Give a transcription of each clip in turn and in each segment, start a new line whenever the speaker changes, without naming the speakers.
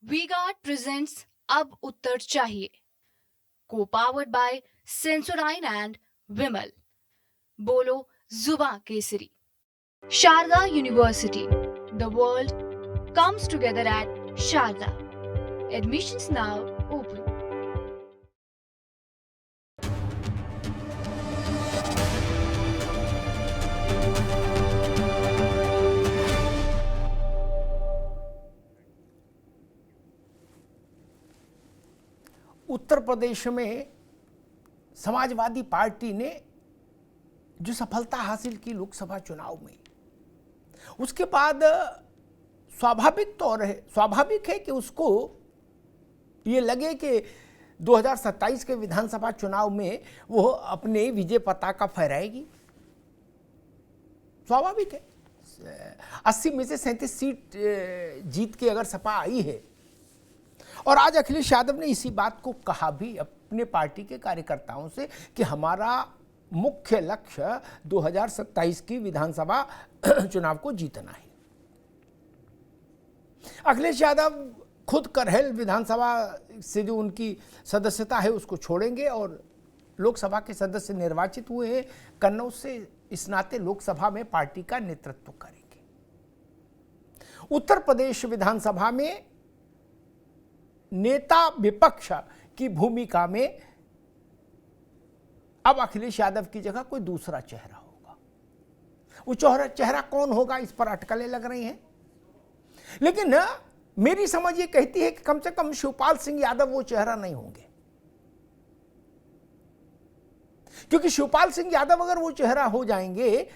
We guard presents अब उत्तर चाहिए, को powered by Sensodyne and Vimal. बोलो जुबा केसरी। Sharda university, the world comes together at Sharda. Admissions now open.
Uttar Pradesh में समाजवादी पार्टी ने जो सफलता हासिल की लोकसभा चुनाव में, उसके बाद स्वाभाविक है कि उसको ये लगे कि 2027 के विधानसभा चुनाव में वो अपने विजय पताका फहराएगी। स्वाभाविक है, 80 में से 37 सीट जीत के अगर सपा आई है, और आज अखिलेश यादव ने इसी बात को कहा भी अपने पार्टी के कार्यकर्ताओं से कि हमारा मुख्य लक्ष्य 2027 की विधानसभा चुनाव को जीतना है। अखिलेश यादव खुद करहल विधानसभा से जो उनकी सदस्यता है उसको छोड़ेंगे और लोकसभा के सदस्य निर्वाचित हुए हैं कन्नौज से, इस नाते लोकसभा में पार्टी का नेतृत्व करेंगे। उत्तर प्रदेश विधानसभा में नेता विपक्ष की भूमिका में अब अखिलेश यादव की जगह कोई दूसरा चेहरा होगा। वो चेहरा कौन होगा, इस पर अटकलें लग रही हैं, लेकिन मेरी समझ ये कहती है कि कम से कम शिवपाल सिंह यादव वो चेहरा नहीं होंगे, क्योंकि शिवपाल सिंह यादव अगर वो चेहरा हो जाएंगे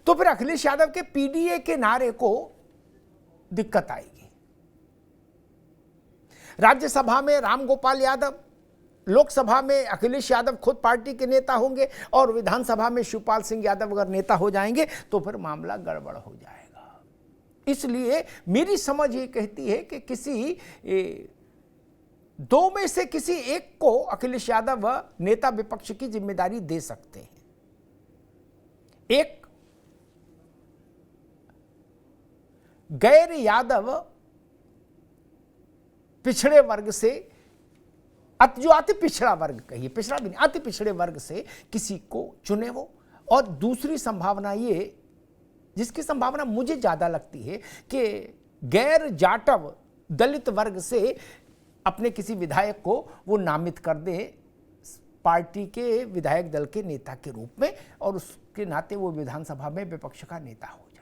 तो फिर अखिलेश यादव के पीडीए के नारे को दिक्कत आएगी। राज्यसभा में रामगोपाल यादव, लोकसभा में अखिलेश यादव खुद पार्टी के नेता होंगे और विधानसभा में शिवपाल सिंह यादव अगर नेता हो जाएंगे तो फिर मामला गड़बड़ हो जाएगा। इसलिए मेरी समझ ये कहती है कि किसी दो में से किसी एक को अखिलेश यादव नेता विपक्ष की जिम्मेदारी दे सकते हैं। एक गैर यादव पिछड़े वर्ग से, जो अति पिछड़ा वर्ग कहिए, पिछड़ा भी नहीं, अति पिछड़े वर्ग से किसी को चुने वो। और दूसरी संभावना ये, जिसकी संभावना मुझे ज्यादा लगती है, कि गैर जाटव दलित वर्ग से अपने किसी विधायक को वो नामित कर दे पार्टी के विधायक दल के नेता के रूप में, और उसके नाते वो विधानसभा में विपक्ष का नेता हो जाए।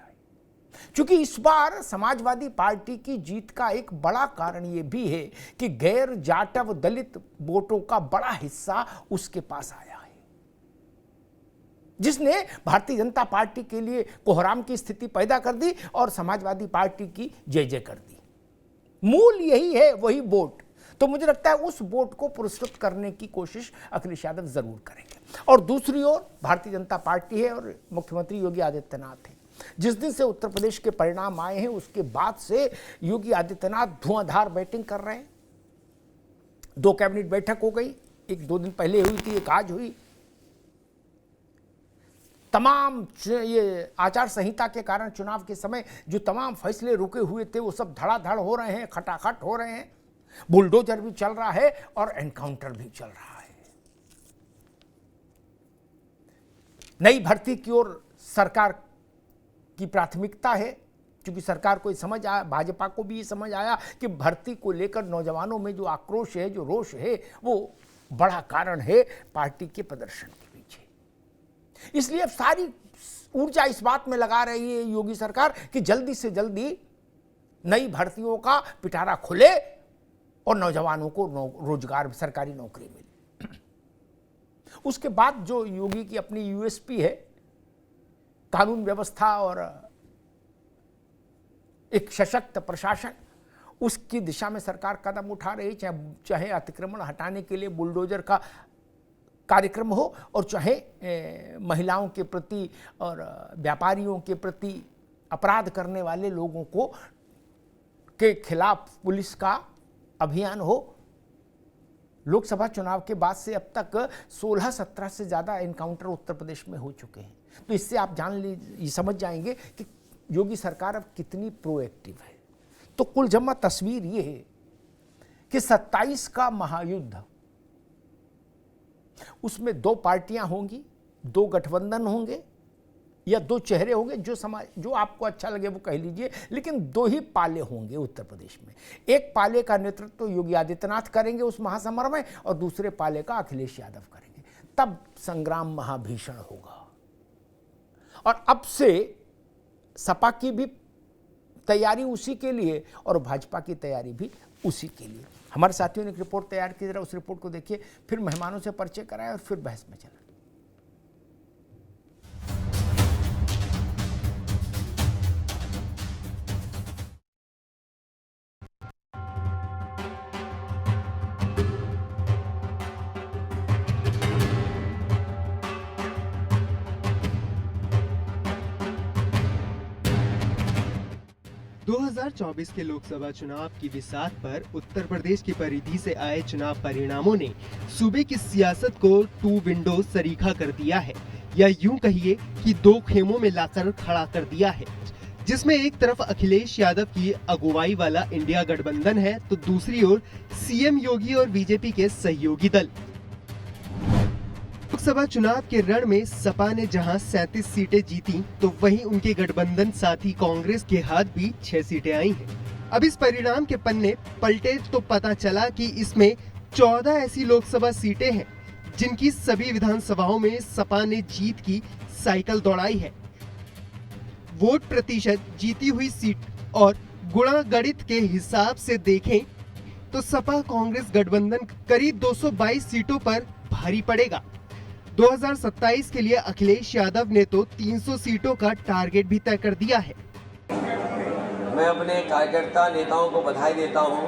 क्योंकि इस बार समाजवादी पार्टी की जीत का एक बड़ा कारण ये भी है कि गैर जाटव दलित वोटों का बड़ा हिस्सा उसके पास आया है, जिसने भारतीय जनता पार्टी के लिए कोहराम की स्थिति पैदा कर दी और समाजवादी पार्टी की जय जय कर दी। मूल यही है, वही वोट। तो मुझे लगता है उस वोट को पुरस्कृत करने की कोशिश अखिलेश यादव जरूर करेंगे। और दूसरी ओर भारतीय जनता पार्टी है और मुख्यमंत्री योगी आदित्यनाथ है। जिस दिन से उत्तर प्रदेश के परिणाम आए हैं उसके बाद से योगी आदित्यनाथ धुआंधार बैटिंग कर रहे हैं। 2 कैबिनेट बैठक हो गई, एक 2 दिन पहले हुई थी, एक आज हुई। तमाम ये आचार संहिता के कारण चुनाव के समय जो तमाम फैसले रुके हुए थे वो सब धड़ाधड़ हो रहे हैं, खटाखट हो रहे हैं। बुलडोजर भी चल रहा है और एनकाउंटर भी चल रहा है। नई भर्ती की ओर सरकार की प्राथमिकता है, क्योंकि सरकार को समझ आया, भाजपा को भी ये समझ आया कि भर्ती को लेकर नौजवानों में जो आक्रोश है, जो रोष है, वो बड़ा कारण है पार्टी के प्रदर्शन के पीछे। इसलिए अब सारी ऊर्जा इस बात में लगा रही है योगी सरकार कि जल्दी से जल्दी नई भर्तियों का पिटारा खुले और नौजवानों को रोजगार, सरकारी नौकरी मिले। उसके बाद जो योगी की अपनी यूएसपी है, कानून व्यवस्था और एक सशक्त प्रशासन, उसकी दिशा में सरकार कदम उठा रही, चाहे अतिक्रमण हटाने के लिए बुलडोजर का कार्यक्रम हो और चाहे महिलाओं के प्रति और व्यापारियों के प्रति अपराध करने वाले लोगों को के खिलाफ पुलिस का अभियान हो। लोकसभा चुनाव के बाद से अब तक 16-17 से ज़्यादा एनकाउंटर उत्तर प्रदेश में हो चुके हैं। तो इससे आप समझ जाएंगे कि योगी सरकार अब कितनी प्रोएक्टिव है, तो कुल जमा तस्वीर ये है कि 27 का महायुद्ध, उसमें दो पार्टियां होंगी, दो गठबंधन होंगे या दो चेहरे होंगे, जो आपको अच्छा लगे वो कह लीजिए, लेकिन दो ही पाले होंगे उत्तर प्रदेश में। एक पाले का नेतृत्व योगी आदित्यनाथ करेंगे उस महासमर में, और दूसरे पाले का अखिलेश यादव करेंगे। तब संग्राम महाभीषण होगा। और अब से सपा की भी तैयारी उसी के लिए और भाजपा की तैयारी भी उसी के लिए। हमारे साथियों ने एक रिपोर्ट तैयार की, जरा उस रिपोर्ट को देखिए, फिर मेहमानों से परिचय कराए और फिर बहस में चला।
2024 के लोकसभा चुनाव की बिसात पर उत्तर प्रदेश की परिधि से आए चुनाव परिणामों ने सूबे की सियासत को टू विंडो सरीखा कर दिया है, या यूं कहिए कि दो खेमों में लाकर खड़ा कर दिया है, जिसमें एक तरफ अखिलेश यादव की अगुवाई वाला इंडिया गठबंधन है, तो दूसरी ओर सीएम योगी और बीजेपी के सहयोगी दल। लोकसभा चुनाव के रण में सपा ने जहां 37 सीटें जीती, तो वहीं उनके गठबंधन साथी कांग्रेस के हाथ भी 6 सीटें आई हैं। अब इस परिणाम के पन्ने पलटे तो पता चला कि इसमें 14 ऐसी लोकसभा सीटें हैं जिनकी सभी विधानसभाओं में सपा ने जीत की साइकिल दौड़ाई है। वोट प्रतिशत, जीती हुई सीट और गुणा गणित के हिसाब से देखें तो सपा कांग्रेस गठबंधन करीब 222 सीटों पर भारी पड़ेगा। 2027 के लिए अखिलेश यादव ने तो 300 सीटों का टारगेट भी तय कर दिया है।
मैं अपने कार्यकर्ता नेताओं को बधाई देता हूं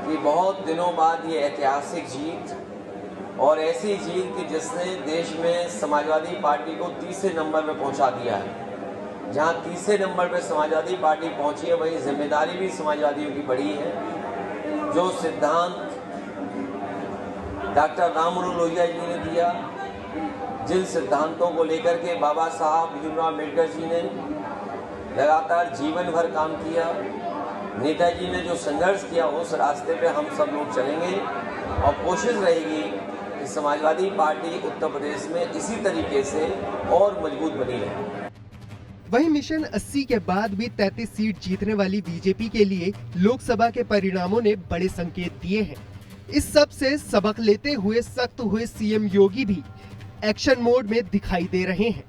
कि बहुत दिनों बाद ये ऐतिहासिक जीत, और ऐसी जीत कि जिसने देश में समाजवादी पार्टी को तीसरे नंबर में पहुंचा दिया है। जहां तीसरे नंबर पर समाजवादी पार्टी पहुंची है, वहीं जिम्मेदारी भी समाजवादियों की बड़ी है। जो सिद्धांत डॉक्टर राम मनोहर लोहिया जी ने दिया, जिन सिद्धांतों को लेकर के बाबा साहब भीमराव अम्बेडकर जी ने लगातार जीवन भर काम किया, नेताजी ने जो संघर्ष किया, उस रास्ते पे हम सब लोग चलेंगे और कोशिश रहेगी कि समाजवादी पार्टी उत्तर प्रदेश में इसी तरीके से और मजबूत बनी रहे।
वहीं मिशन 80 के बाद भी 33 सीट जीतने वाली बीजेपी के लिए लोकसभा के परिणामों ने बड़े संकेत दिए हैं। इस सब से सबक लेते हुए सख्त हुए सीएम योगी भी एक्शन मोड में दिखाई दे रहे हैं।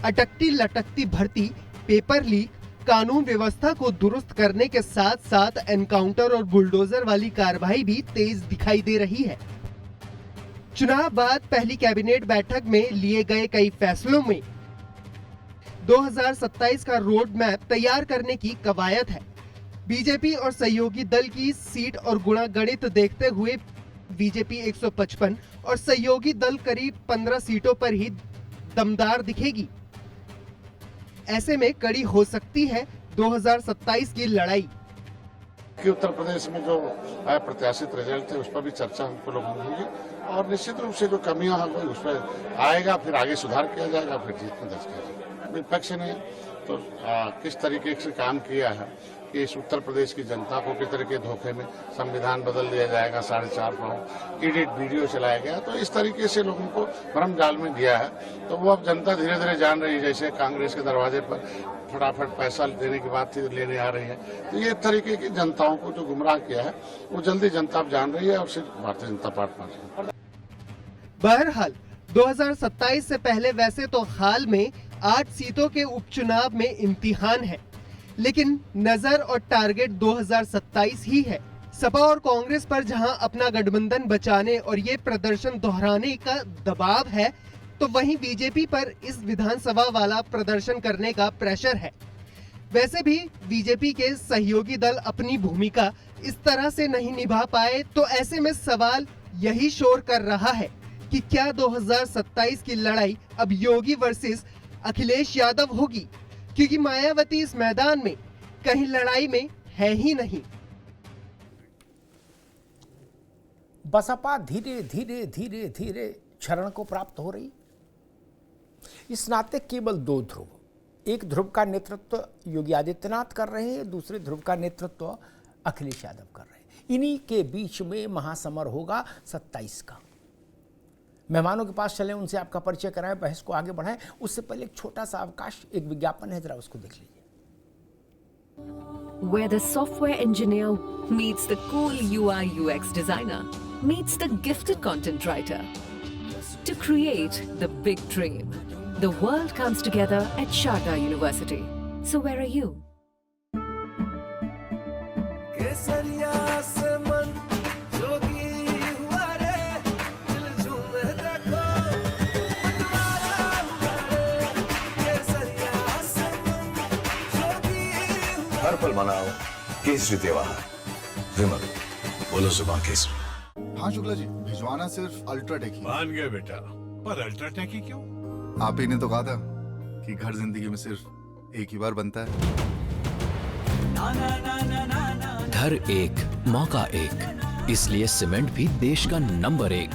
अटकती लटकती भर्ती, पेपर लीक, कानून व्यवस्था को दुरुस्त करने के साथ साथ एनकाउंटर और बुलडोजर वाली कार्रवाई भी तेज दिखाई दे रही है। चुनाव बाद पहली कैबिनेट बैठक में लिए गए कई फैसलों में 2027 का रोड मैप तैयार करने की कवायद है। बीजेपी और सहयोगी दल की सीट और गुणा गणित देखते हुए बीजेपी 155 और सहयोगी दल करीब 15 सीटों पर ही दमदार दिखेगी। ऐसे में कड़ी हो सकती है 2027 की लड़ाई।
कि उत्तर प्रदेश में जो प्रत्याशित रिजल्ट थे उस पर भी चर्चा हमको लोगों में होगी, और निश्चित रूप से जो कमियां होंगी उस पर आएगा, फिर आगे सुधार किया जाएगा, फिर जीत में दर्ज किया जाएगा। विपक्ष ने तो किस तरीके से काम किया है कि इस उत्तर प्रदेश की जनता को किस तरह के धोखे में संविधान बदल दिया जाएगा, 4.5 करोड़ एडिट वीडियो चलाया गया, तो इस तरीके से लोगों को भ्रम जाल में दिया है। तो वो अब जनता धीरे धीरे जान रही है, जैसे कांग्रेस के दरवाजे पर फटाफट पैसा देने की बात थी, लेने आ रही है। तो ये तरीके की जनताओं को जो गुमराह किया है वो जल्दी जनता अब जान रही है, और सिर्फ भारतीय जनता पार्टी।
बहरहाल 2027 से पहले वैसे तो हाल में 8 सीटों के उपचुनाव में इम्तिहान है, लेकिन नजर और टारगेट 2027 ही है। सपा और कांग्रेस पर जहां अपना गठबंधन बचाने और ये प्रदर्शन दोहराने का दबाव है, तो वहीं बीजेपी पर इस विधानसभा वाला प्रदर्शन करने का प्रेशर है। वैसे भी बीजेपी के सहयोगी दल अपनी भूमिका इस तरह से नहीं निभा पाए, तो ऐसे में सवाल यही शोर कर रहा है कि क्या 2027 की लड़ाई अब योगी वर्सेस अखिलेश यादव होगी, क्योंकि मायावती इस मैदान में कहीं लड़ाई में है ही नहीं।
बसपा धीरे धीरे धीरे धीरे क्षरण को प्राप्त हो रही। इस नाते केवल दो ध्रुव, एक ध्रुव का नेतृत्व योगी आदित्यनाथ कर रहे हैं, दूसरे ध्रुव का नेतृत्व अखिलेश यादव कर रहे हैं। इन्हीं के बीच में महासमर होगा 27 का। मेहमानों के पास चलें, उनसे आपका परिचय कराएं, बहस को आगे बढ़ाएं। उससे पहले एक छोटा सा अवकाश, एक विज्ञापन है, जरा उसको देख लीजिए।
Where the software engineer meets the cool UI UX designer, meets the gifted content writer. To create the big dream, the world comes together at Sharda University. So where are you?
हर पल मनाओ केसरी त्योहार। विमल, बोलो जुबान केसरी।
हाँ शुक्ला जी, भिजवाना सिर्फ UltraTech ही।
मान गए बेटा, पर अल्ट्राटेक ही क्यों?
आप ही ने तो कहा था कि घर जिंदगी में सिर्फ एक ही बार बनता है।
घर एक, मौका एक, इसलिए सीमेंट भी देश का number 1।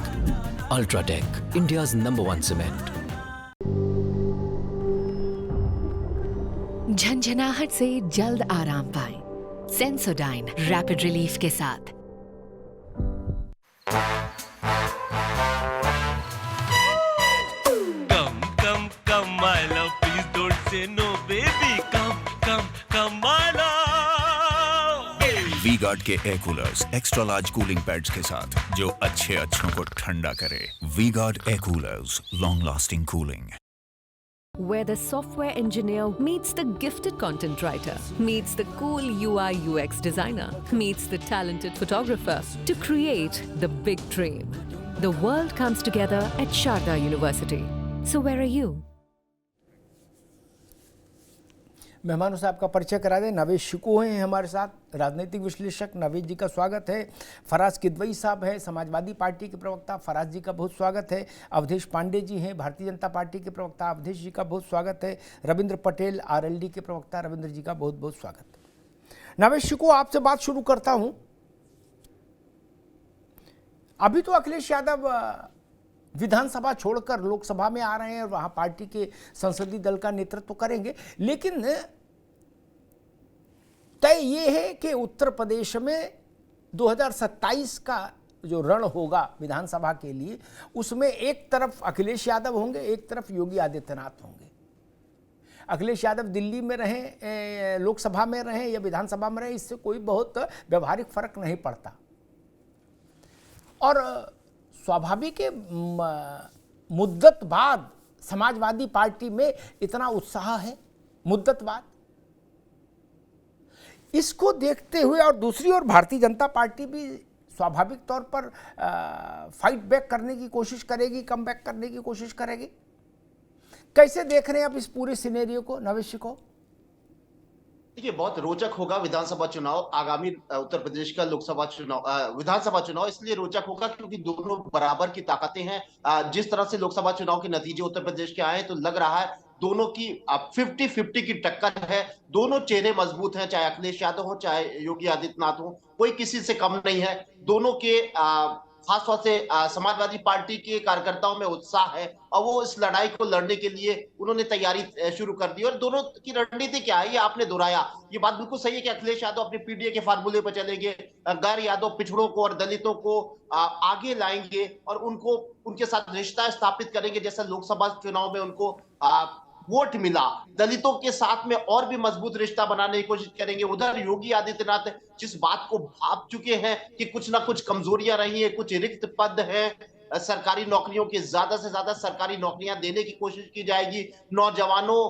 UltraTech, India's number 1 cement.
झंझनाहट से जल्द आराम पाएं। सेंसोडाइन रैपिड रिलीफ के साथ।
Come, my love, please don't say no, baby. Come, my love.
V-Guard के air coolers extra large cooling pads के साथ, जो अच्छों को ठंडा करे। V-Guard air coolers, long lasting cooling.
Where the software engineer meets the gifted content writer, meets the cool UI UX designer, meets the talented photographer to create the big dream. The world comes together at Sharda University. So where are you?
मेहमानों से आपका परिचय करा दें। नवेद शिको हैं हमारे साथ, राजनीतिक विश्लेषक। नवेद जी का स्वागत है। फराज किदवई साहब है, समाजवादी पार्टी के प्रवक्ता। फराज जी का बहुत स्वागत है। अवधेश पांडे जी हैं, भारतीय जनता पार्टी के प्रवक्ता। अवधेश जी का बहुत स्वागत है। रविंद्र पटेल, आरएलडी के प्रवक्ता। रविंद्र जी का बहुत बहुत स्वागत है। नवेद शिको, आपसे बात शुरू करता हूं। अभी तो अखिलेश यादव विधानसभा छोड़कर लोकसभा में आ रहे हैं और वहां पार्टी के संसदीय दल का नेतृत्व करेंगे, लेकिन तय ये है कि उत्तर प्रदेश में 2027 का जो रण होगा विधानसभा के लिए, उसमें एक तरफ अखिलेश यादव होंगे, एक तरफ योगी आदित्यनाथ होंगे। अखिलेश यादव दिल्ली में रहें, लोकसभा में रहें या विधानसभा में रहें, इससे कोई बहुत व्यवहारिक फर्क नहीं पड़ता। और स्वाभाविक है, मुद्दत बाद समाजवादी पार्टी में इतना उत्साह है, मुद्दत बाद। इसको देखते हुए और दूसरी ओर भारतीय जनता पार्टी भी स्वाभाविक तौर पर फाइट बैक करने की कोशिश करेगी, कम बैक करने की कोशिश करेगी। कैसे देख रहे हैं आप इस पूरे सिनेरियो को, नवेश को?
देखिए, बहुत रोचक होगा विधानसभा चुनाव, आगामी उत्तर प्रदेश का लोकसभा चुनाव, विधानसभा चुनाव इसलिए रोचक होगा क्योंकि दोनों बराबर की ताकतें हैं। जिस तरह से लोकसभा चुनाव के नतीजे उत्तर प्रदेश के आए तो लग रहा है दोनों की 50-50 की टक्कर है। दोनों चेहरे मजबूत हैं, चाहे अखिलेश यादव हो चाहे योगी आदित्यनाथ हो, कोई किसी से कम नहीं है। दोनों के खासतौर से समाजवादी पार्टी के कार्यकर्ताओं में उत्साह है और वो इस लड़ाई को लड़ने के लिए उन्होंने तैयारी शुरू कर दी। और दोनों की रणनीति क्या है, ये आपने दोहराया। ये बात बिल्कुल सही है कि अखिलेश यादव अपने पीडीए के फार्मूले पर चलेंगे, गैर यादव पिछड़ों को और दलितों को आगे लाएंगे और उनको उनके साथ रिश्ता स्थापित करेंगे, जैसा लोकसभा चुनाव में उनको वोट मिला। दलितों के साथ में और भी मजबूत रिश्ता बनाने की कोशिश करेंगे। उधर योगी आदित्यनाथ जिस बात को भाप चुके हैं कि कुछ ना कुछ कमजोरियां रही है, कुछ रिक्त पद हैं, सरकारी नौकरियों के ज्यादा से ज्यादा सरकारी नौकरियां देने की कोशिश की जाएगी। नौजवानों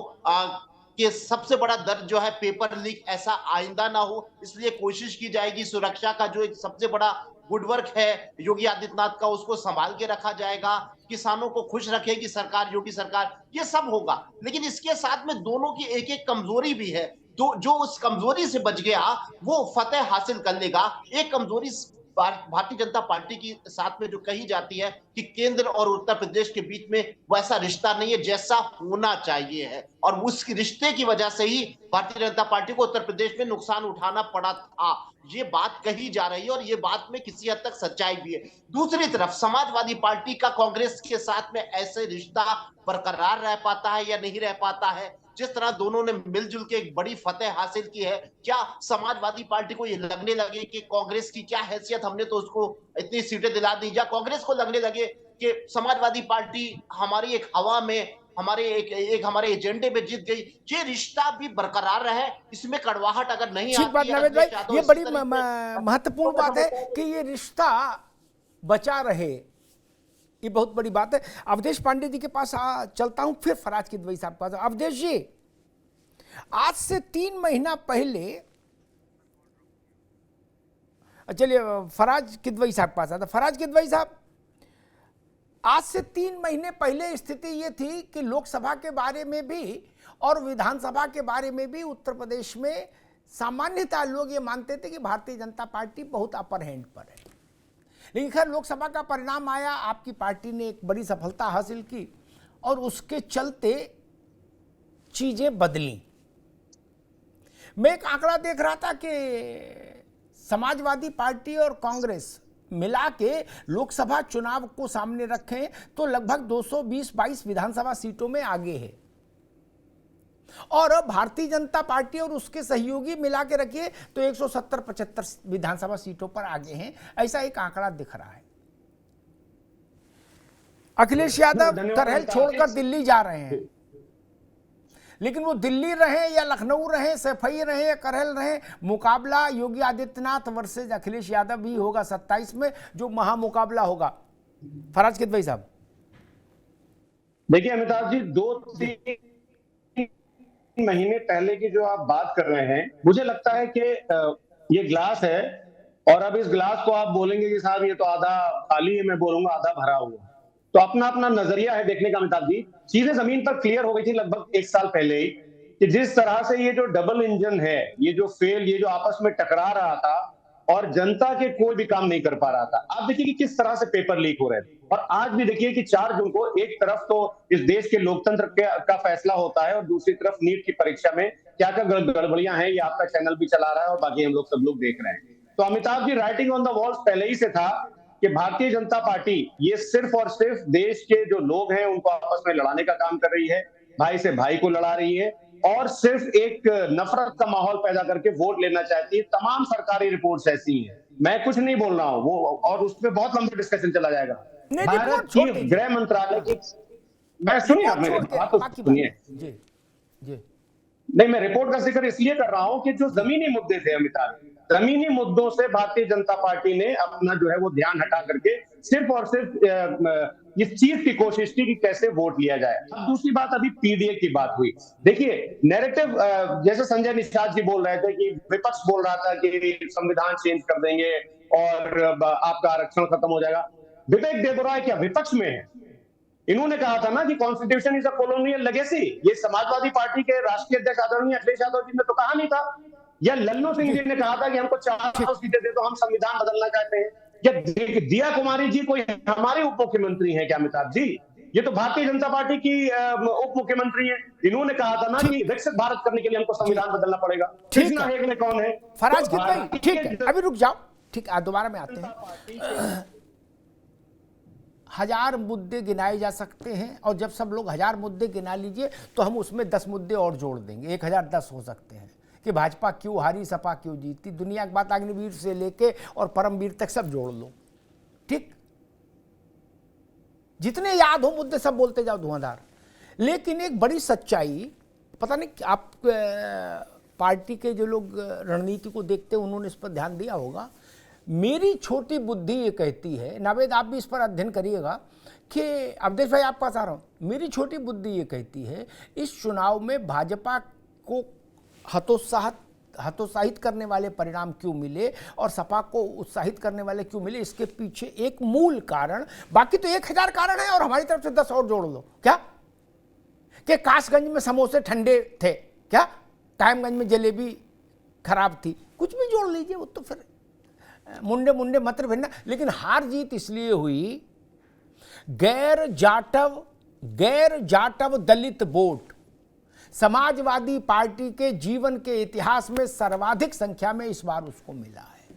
के सबसे बड़ा दर्द जो है पेपर लीक, ऐसा आइंदा ना हो इसलिए कोशिश की जाएगी। सुरक्षा का जो एक सबसे बड़ा गुडवर्क है योगी आदित्यनाथ का, उसको संभाल के रखा जाएगा। किसानों को खुश रखेगी सरकार, योगी सरकार, ये सब होगा। लेकिन इसके साथ में दोनों की एक एक कमजोरी भी है। जो उस कमजोरी से बच गया वो फतेह हासिल कर लेगा। एक कमजोरी भारतीय जनता पार्टी की साथ में जो कही जाती है कि केंद्र और उत्तर प्रदेश के बीच में वैसा रिश्ता नहीं है जैसा होना चाहिए है, और उस रिश्ते की वजह से ही भारतीय जनता पार्टी को उत्तर प्रदेश में नुकसान उठाना पड़ा था। ये बात कही जा रही है और ये बात में किसी हद तक सच्चाई भी है। दूसरी तरफ समाजवादी पार्टी का कांग्रेस के साथ में ऐसे रिश्ता बरकरार रह पाता है या नहीं रह पाता है, जिस तरह दोनों ने मिलजुल के एक बड़ी फतेह हासिल की है, क्या समाजवादी पार्टी को ये लगने लगे कि कांग्रेस की क्या हैसियत, हमने तो उसको इतनी सीटें दिला दी, या कांग्रेस को लगने लगे कि समाजवादी पार्टी हमारी एक हवा में, हमारे एक हमारे एजेंडे में जीत गई, ये रिश्ता भी बरकरार रहे, इसमें कड़वाहट अगर नहीं
ठीक बात
आती है,
नवेद भाई,
यादव
ये
इसी
बड़ी
तरह से-
महत्वपूर्ण बात है कि ये रिश्ता बचा रहे, ये बहुत बड़ी बात है। अवधेश पांडे जी के पास चलता हूं, फिर फराज किदवई साहब के पास। अवधेश जी, आज से 3 महीना पहले, चलिए फराज किदवई साहब के पास आता। फराज किदवई साहब, आज से 3 महीने पहले स्थिति ये थी कि लोकसभा के बारे में भी और विधानसभा के बारे में भी उत्तर प्रदेश में सामान्यतः लोग ये मानते थे कि भारतीय जनता पार्टी बहुत अपर हैंड पर है। लेकिन खैर लोकसभा का परिणाम आया, आपकी पार्टी ने एक बड़ी सफलता हासिल की और उसके चलते चीजें बदली। मैं एक आंकड़ा देख रहा था कि समाजवादी पार्टी और कांग्रेस मिला के लोकसभा चुनाव को सामने रखें तो लगभग 220-22 विधानसभा सीटों में आगे है, और अब भारतीय जनता पार्टी और उसके सहयोगी मिला के रखिए तो 170-75 विधानसभा सीटों पर आगे हैं, ऐसा एक आंकड़ा दिख रहा है। अखिलेश यादव करहल छोड़कर दिल्ली जा रहे हैं, लेकिन वो दिल्ली रहे या लखनऊ रहे, सफाई रहे या करहल रहे, मुकाबला योगी आदित्यनाथ वर्सेज अखिलेश यादव भी होगा 27 में, जो महामुकाबला होगा। फराज किदवई साहब,
देखिए अमिताभ जी, 2-3 महीने पहले की जो आप बात कर रहे हैं, मुझे लगता है कि ये ग्लास है और अब इस ग्लास को आप बोलेंगे कि साहब ये तो आधा खाली है, मैं बोलूंगा आधा भरा हुआ। तो अपना अपना नजरिया है देखने का अमिताभ जी। चीजें जमीन पर क्लियर हो गई थी लगभग 1 साल पहले ही कि जिस तरह से ये जो डबल इंजन है, ये जो आपस में टकरा रहा था और जनता के कोई भी काम नहीं कर पा रहा था। आप देखिए कि किस तरह से पेपर लीक हो रहे थे, और आज भी देखिए कि 4 जून को एक तरफ तो इस देश के लोकतंत्र का फैसला होता है और दूसरी तरफ नीट की परीक्षा में क्या क्या गड़बड़ियां हैं, ये आपका चैनल भी चला रहा है और बाकी हम लोग सब लोग देख रहे हैं। तो Amitabh ji, writing on the walls पहले ही से था कि भारतीय जनता पार्टी ये सिर्फ और सिर्फ देश के जो लोग हैं उनको आपस में लड़ाने का काम कर रही है, भाई से भाई को लड़ा रही है और सिर्फ एक नफरत का माहौल पैदा करके वोट लेना चाहती है। तमाम सरकारी रिपोर्ट्स ऐसी हैं, मैं कुछ नहीं बोल रहा हूं वो, और उसमें बहुत लंबा डिस्कशन चला जाएगा। भारत की गृह मंत्रालय की, मैं सुनिए आप मेरी बात तो सुनिए नहीं, मैं रिपोर्ट का जिक्र इसलिए कर रहा हूं कि जो जमीनी मुद्दे थे अमिताभ, जमीनी मुद्दों से भारतीय जनता पार्टी ने अपना जो है वो ध्यान हटा करके सिर्फ और सिर्फ इस चीज की कोशिश की कि कैसे वोट लिया जाए। अब दूसरी बात, अभी पीडीए की बात हुई। देखिए नैरेटिव, जैसे संजय निषाद जी बोल रहे थे कि विपक्ष बोल रहा था कि संविधान चेंज कर देंगे और आपका आरक्षण खत्म हो जाएगा। विवेक देबरॉय क्या विपक्ष में है? इन्होंने कहा था ना कि constitution is a colonial legacy. ये समाजवादी पार्टी के राष्ट्रीय अध्यक्ष आदरणीय अखिलेश यादव जी ने तो कहा नहीं था, या लल्लू सिंह जी ने कहा था कि हमको 400 सीटें दे दो, हम संविधान बदलना चाहते हैं। या दिया कुमारी जी कोई हमारे उप मुख्यमंत्री हैं क्या अमिताभ जी? ये तो भारतीय जनता पार्टी की उप मुख्यमंत्री है। इन्होंने कहा था ना कि विकसित भारत करने के लिए हमको संविधान बदलना पड़ेगा। कृष्णा हेगड़े कौन है?
फराज किदवई, ठीक है, अभी रुक जाओ, ठीक, दोबारा में आते हैं। 1000 मुद्दे गिनाए जा सकते हैं और जब सब लोग 1000 मुद्दे गिना लीजिए तो हम उसमें 10 मुद्दे और जोड़ देंगे, 1010 हो सकते हैं कि भाजपा क्यों हारी, सपा क्यों जीती, दुनिया की बात अग्निवीर से लेके और परमवीर तक सब जोड़ लो, ठीक, जितने याद हो मुद्दे सब बोलते जाओ धुआंधार। लेकिन एक बड़ी सच्चाई, पता नहीं आप पार्टी के जो लोग रणनीति को देखते हैं उन्होंने इस पर ध्यान दिया होगा। मेरी छोटी बुद्धि ये कहती है, नावेद आप भी इस पर अध्ययन करिएगा, कि अवधेश भाई आप पास आ रहा हूं, मेरी छोटी बुद्धि ये कहती है इस चुनाव में भाजपा को हतोत्साहित करने वाले परिणाम क्यों मिले और सपा को उत्साहित करने वाले क्यों मिले, इसके पीछे एक मूल कारण, बाकी तो 1000 कारण है और हमारी तरफ से 10 और जोड़ लो, क्या कि कासगंज में समोसे ठंडे थे, क्या कायमगंज में जलेबी खराब थी, कुछ भी जोड़ लीजिए, वो तो फिर मुंडे मुंडे मत भिन्ना। लेकिन हार जीत इसलिए हुई, गैर जाटव दलित वोट समाजवादी पार्टी के जीवन के इतिहास में सर्वाधिक संख्या में इस बार उसको मिला है,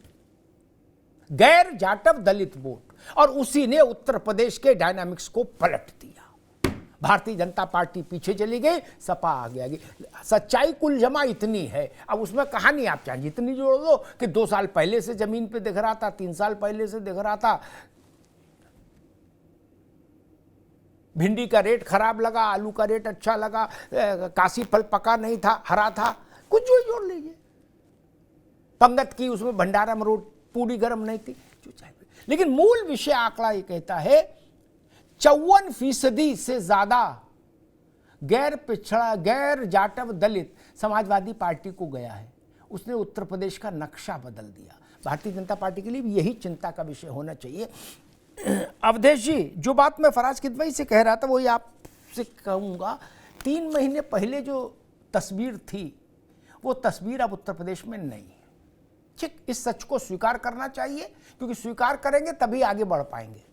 गैर जाटव दलित वोट, और उसी ने उत्तर प्रदेश के डायनामिक्स को पलट दिया। भारतीय जनता पार्टी पीछे चली गई, सपा आगे आ गई। सच्चाई कुल जमा इतनी है। अब उसमें कहानी आप चाहे जितनी जोड़ दो कि 2 साल पहले से जमीन पे दिख रहा था, 3 साल पहले से दिख रहा था, भिंडी का रेट खराब लगा, आलू का रेट अच्छा लगा, काशी फल पका नहीं था, हरा था, कुछ जो जोड़ लीजिए। पंगत की उसमें भंडारा में रोट पूरी गर्म नहीं थी, जो चाहे। लेकिन मूल विषय आंकड़ा ये कहता है 54% से ज्यादा गैर पिछड़ा, गैर जाटव दलित समाजवादी पार्टी को गया है। उसने उत्तर प्रदेश का नक्शा बदल दिया। भारतीय जनता पार्टी के लिए भी यही चिंता का विषय होना चाहिए। अवधेश जी, जो बात मैं फराज किदवई से कह रहा था वही आपसे कहूँगा। 3 महीने पहले जो तस्वीर थी वो तस्वीर अब उत्तर प्रदेश में नहीं है। ठीक, इस सच को स्वीकार करना चाहिए, क्योंकि स्वीकार करेंगे तभी आगे बढ़ पाएंगे।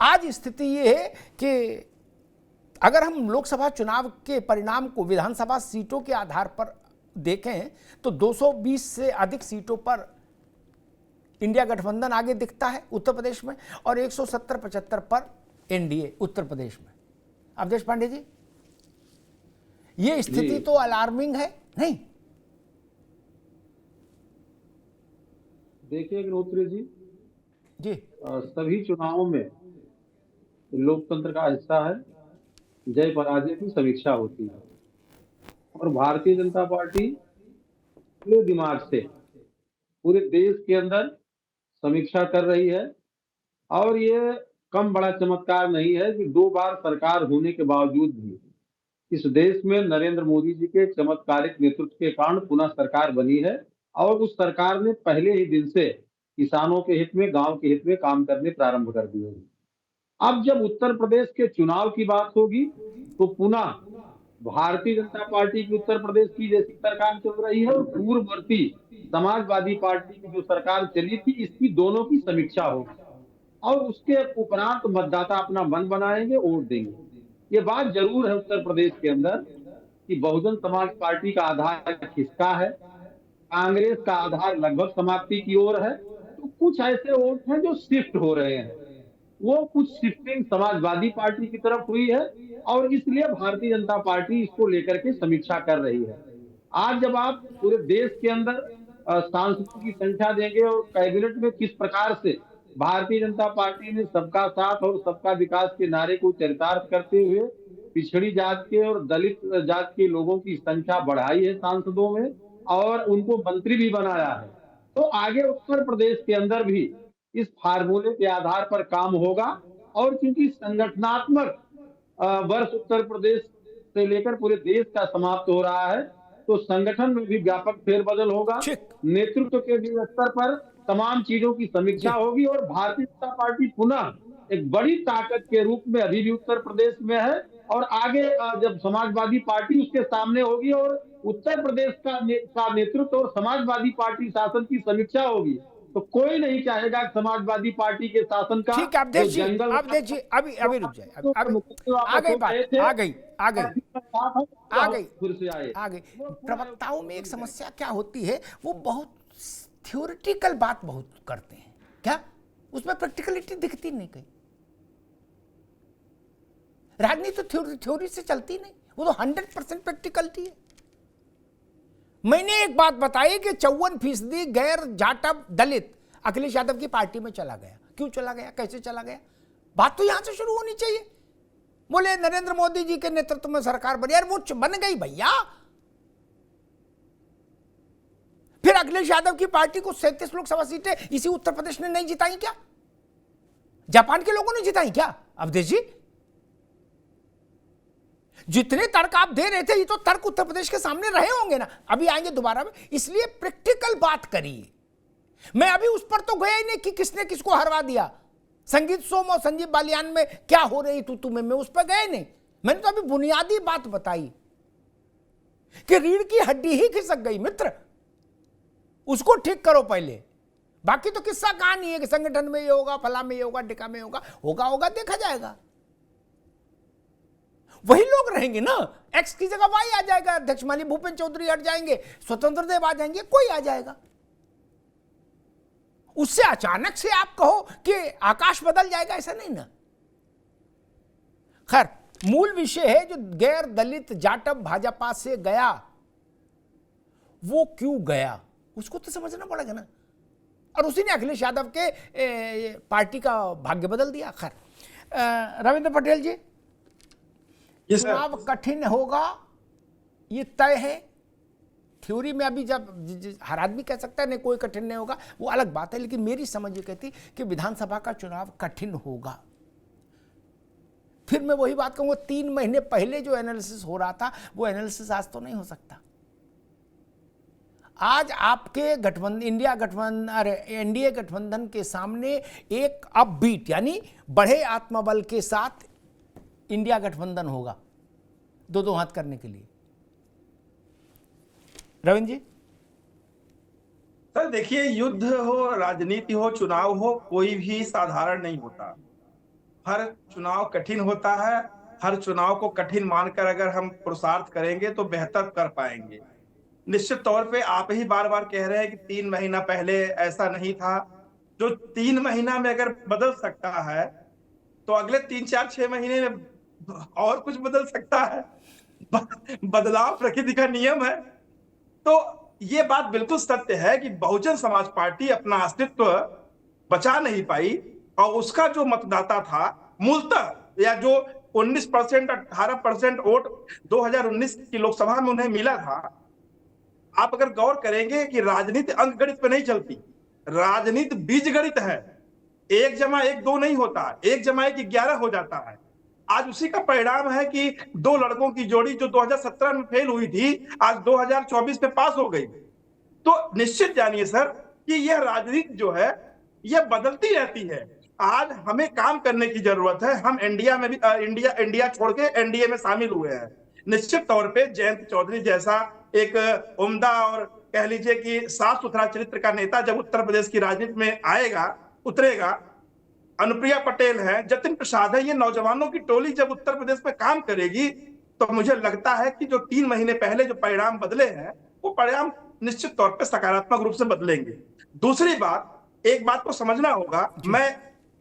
आज स्थिति ये है कि अगर हम लोकसभा चुनाव के परिणाम को विधानसभा सीटों के आधार पर देखें तो 220 से अधिक सीटों पर इंडिया गठबंधन आगे दिखता है उत्तर प्रदेश में, और 170-75 पर एनडीए उत्तर प्रदेश में। अवधेश पांडे जी, ये स्थिति तो अलार्मिंग है नहीं?
देखिए अग्निहोत्री
जी,
सभी चुनावों में लोकतंत्र का हिस्सा है, जय पराजय की समीक्षा होती है, और भारतीय जनता पार्टी पूरे दिमाग से पूरे देश के अंदर समीक्षा कर रही है। और ये कम बड़ा चमत्कार नहीं है कि 2 बार सरकार होने के बावजूद भी इस देश में नरेंद्र मोदी जी के चमत्कारिक नेतृत्व के कारण पुनः सरकार बनी है, और उस सरकार ने पहले ही दिन से किसानों के हित में, गांव के हित में काम करने प्रारंभ कर दिए हैं। अब जब उत्तर प्रदेश के चुनाव की बात होगी तो पुनः भारतीय जनता पार्टी की उत्तर प्रदेश की जैसी सरकार चल रही है और पूर्ववर्ती समाजवादी पार्टी की जो सरकार चली थी, इसकी दोनों की समीक्षा होगी, और उसके उपरांत मतदाता अपना मन बनाएंगे, वोट देंगे। ये बात जरूर है उत्तर प्रदेश के अंदर कि बहुजन समाज पार्टी का आधार खिसका है, कांग्रेस का आधार लगभग समाप्ति की ओर है, तो कुछ ऐसे वोट हैं जो शिफ्ट हो रहे हैं। वो कुछ शिफ्टिंग समाजवादी पार्टी की तरफ हुई है, और इसलिए भारतीय जनता पार्टी इसको लेकर के समीक्षा कर रही है। आज जब आप पूरे देश के अंदर सांसदों की संख्या देंगे और कैबिनेट में किस प्रकार से भारतीय जनता पार्टी ने सबका साथ और सबका विकास के नारे को चरितार्थ करते हुए पिछड़ी जात के और दलित जात के लोगों की संख्या बढ़ाई है सांसदों में, और उनको मंत्री भी बनाया है, तो आगे उत्तर प्रदेश के अंदर भी इस फार्मूले के आधार पर काम होगा। और क्योंकि संगठनात्मक वर्ष उत्तर प्रदेश से लेकर पूरे देश का समाप्त हो रहा है, तो संगठन में भी व्यापक फेरबदल होगा, नेतृत्व के भी स्तर पर तमाम चीजों की समीक्षा होगी, और भारतीय जनता पार्टी पुनः एक बड़ी ताकत के रूप में अभी भी उत्तर प्रदेश में है, और आगे जब समाजवादी पार्टी उसके सामने होगी और उत्तर प्रदेश का नेतृत्व और समाजवादी पार्टी शासन की समीक्षा होगी, तो कोई नहीं चाहेगा समाजवादी पार्टी के शासन का।
ठीक है, अवधेश जी, अभी रुक जाए, आ गई। प्रवक्ताओं में एक समस्या क्या होती है, वो बहुत थ्योरेटिकल बात बहुत करते हैं, क्या उसमें प्रैक्टिकलिटी दिखती नहीं कहीं। राजनीति तो थ्योरी से चलती नहीं, वो तो 100% प्रैक्टिकलिटी है। मैंने एक बात बताई कि 54% गैर जाटव दलित अखिलेश यादव की पार्टी में चला गया। क्यों चला गया, कैसे चला गया, बात तो यहां से शुरू होनी चाहिए। बोले नरेंद्र मोदी जी के नेतृत्व में सरकार बनी, यार वो बन गई भैया। फिर अखिलेश यादव की पार्टी को 37 लोकसभा सीटें इसी उत्तर प्रदेश ने नहीं जिताई क्या? जापान के लोगों ने जिताई क्या? अवधेश जी, जितने तर्क आप दे रहे थे, ये तो तर्क उत्तर प्रदेश के सामने रहे होंगे ना, अभी आएंगे दोबारा में। इसलिए प्रैक्टिकल बात करिए। मैं अभी उस पर तो गया ही नहीं कि किसने किसको हरवा दिया। संगीत सोम और संजीव बालियान में क्या हो रही तू तुम्हें, मैं उस पर गए नहीं। मैंने तो अभी बुनियादी बात बताई कि रीढ़ की हड्डी ही खिसक गई मित्र, उसको ठीक करो पहले। बाकी तो किस्सा कहानी है कि संगठन में ये होगा, फला में ये होगा, टिका में होगा, देखा जाएगा। वही लोग रहेंगे ना, एक्स की जगह वाई आ जाएगा, अध्यक्ष माली भूपेंद्र चौधरी हट जाएंगे, स्वतंत्र देव आ जाएंगे, कोई आ जाएगा। उससे अचानक से आप कहो कि आकाश बदल जाएगा, ऐसा नहीं ना। खैर, मूल विषय है जो गैर दलित जाटव भाजपा से गया, वो क्यों गया उसको तो समझना पड़ेगा ना। और उसी ने अखिलेश यादव के पार्टी का भाग्य बदल दिया। खैर, रविंद्र पटेल जी, चुनाव कठिन होगा ये तय है। थ्योरी में अभी जब हर आदमी कह सकता है नहीं कोई कठिन नहीं होगा, वो अलग बात है, लेकिन मेरी समझ ये कहती कि विधानसभा का चुनाव कठिन होगा। फिर मैं वही बात कहूंगा, 3 महीने पहले जो एनालिसिस हो रहा था वो एनालिसिस आज तो नहीं हो सकता। आज आपके गठबंधन, इंडिया गठबंधन, अरे एनडीए गठबंधन के सामने एक अपबीट यानी बढ़े आत्मबल के साथ इंडिया गठबंधन होगा, दो हाथ करने के लिए। रविंद्र जी।
सर देखिए, युद्ध हो, राजनीति हो, चुनाव हो, कोई भी साधारण नहीं होता। हर चुनाव कठिन होता है। हर चुनाव को कठिन मानकर अगर हम पुरुषार्थ करेंगे तो बेहतर कर पाएंगे। निश्चित तौर पे आप ही बार बार कह रहे हैं कि 3 महीना पहले ऐसा नहीं था। जो 3 महीना में अगर बदल सकता है तो अगले 3, 4, 6 महीने में और कुछ बदल सकता है। बदलाव प्रकृति का नियम है। तो ये बात बिल्कुल सत्य है कि बहुजन समाज पार्टी अपना अस्तित्व बचा नहीं पाई और उसका जो मतदाता था मूलतः, या जो 19% 18% वोट 2019 की लोकसभा में उन्हें मिला था, आप अगर गौर करेंगे कि राजनीति अंकगणित पे नहीं चलती, राजनीति बीजगणित है। 1 + 1 2 नहीं होता, 1 + 1 11 हो जाता है। आज उसी का परिणाम है कि 2 लड़कों की जोड़ी जो 2017 में फेल हुई थी, आज 2024 में पास हो गई। तो निश्चित जानिए सर कि यह राजनीति जो है यह बदलती रहती है। आज हमें काम करने की जरूरत है। हम इंडिया में भी इंडिया छोड़ के एनडीए में शामिल हुए हैं। निश्चित तौर पे जयंत चौधरी जैसा एक उम्दा और कह लीजिए कि साफ सुथरा चरित्र का नेता जब उत्तर प्रदेश की राजनीति में आएगा, उतरेगा, अनुप्रिया पटेल है, जतिन प्रसाद है, ये नौजवानों की टोली जब उत्तर प्रदेश में काम करेगी तो मुझे लगता है कि जो 3 महीने पहले जो परिणाम बदले हैं वो परिणाम निश्चित तौर पे सकारात्मक रूप से बदलेंगे। दूसरी बात, एक बात को समझना होगा, मैं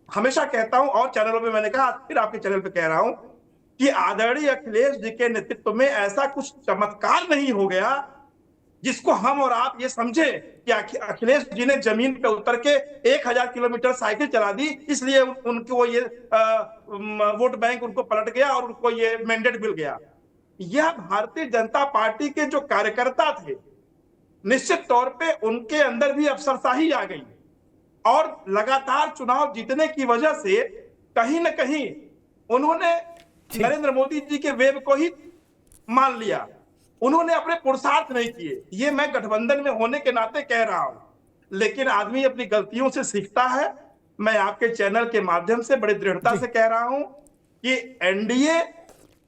हमेशा कहता हूं और चैनलों में मैंने कहा, फिर आपके चैनल पे कह रहा हूं कि आदरणीय अखिलेश जी के नेतृत्व में ऐसा कुछ चमत्कार नहीं हो गया जिसको हम और आप ये समझे कि अखिलेश जी ने जमीन पे उतर के 1000 किलोमीटर साइकिल चला दी, इसलिए उनको ये वोट बैंक उनको पलट गया और उनको ये मैंडेट मिल गया। यह भारतीय जनता पार्टी के जो कार्यकर्ता थे, निश्चित तौर पे उनके अंदर भी अफसरशाही आ गई और लगातार चुनाव जीतने की वजह से कहीं ना कहीं उन्होंने नरेंद्र मोदी जी के वेब को ही मान लिया। उन्होंने अपने पुरुषार्थ नहीं किए। ये मैं गठबंधन में होने के नाते कह रहा हूं, लेकिन आदमी अपनी गलतियों से सीखता है। मैं आपके चैनल के माध्यम से बड़ी दृढ़ता से कह रहा हूं कि एनडीए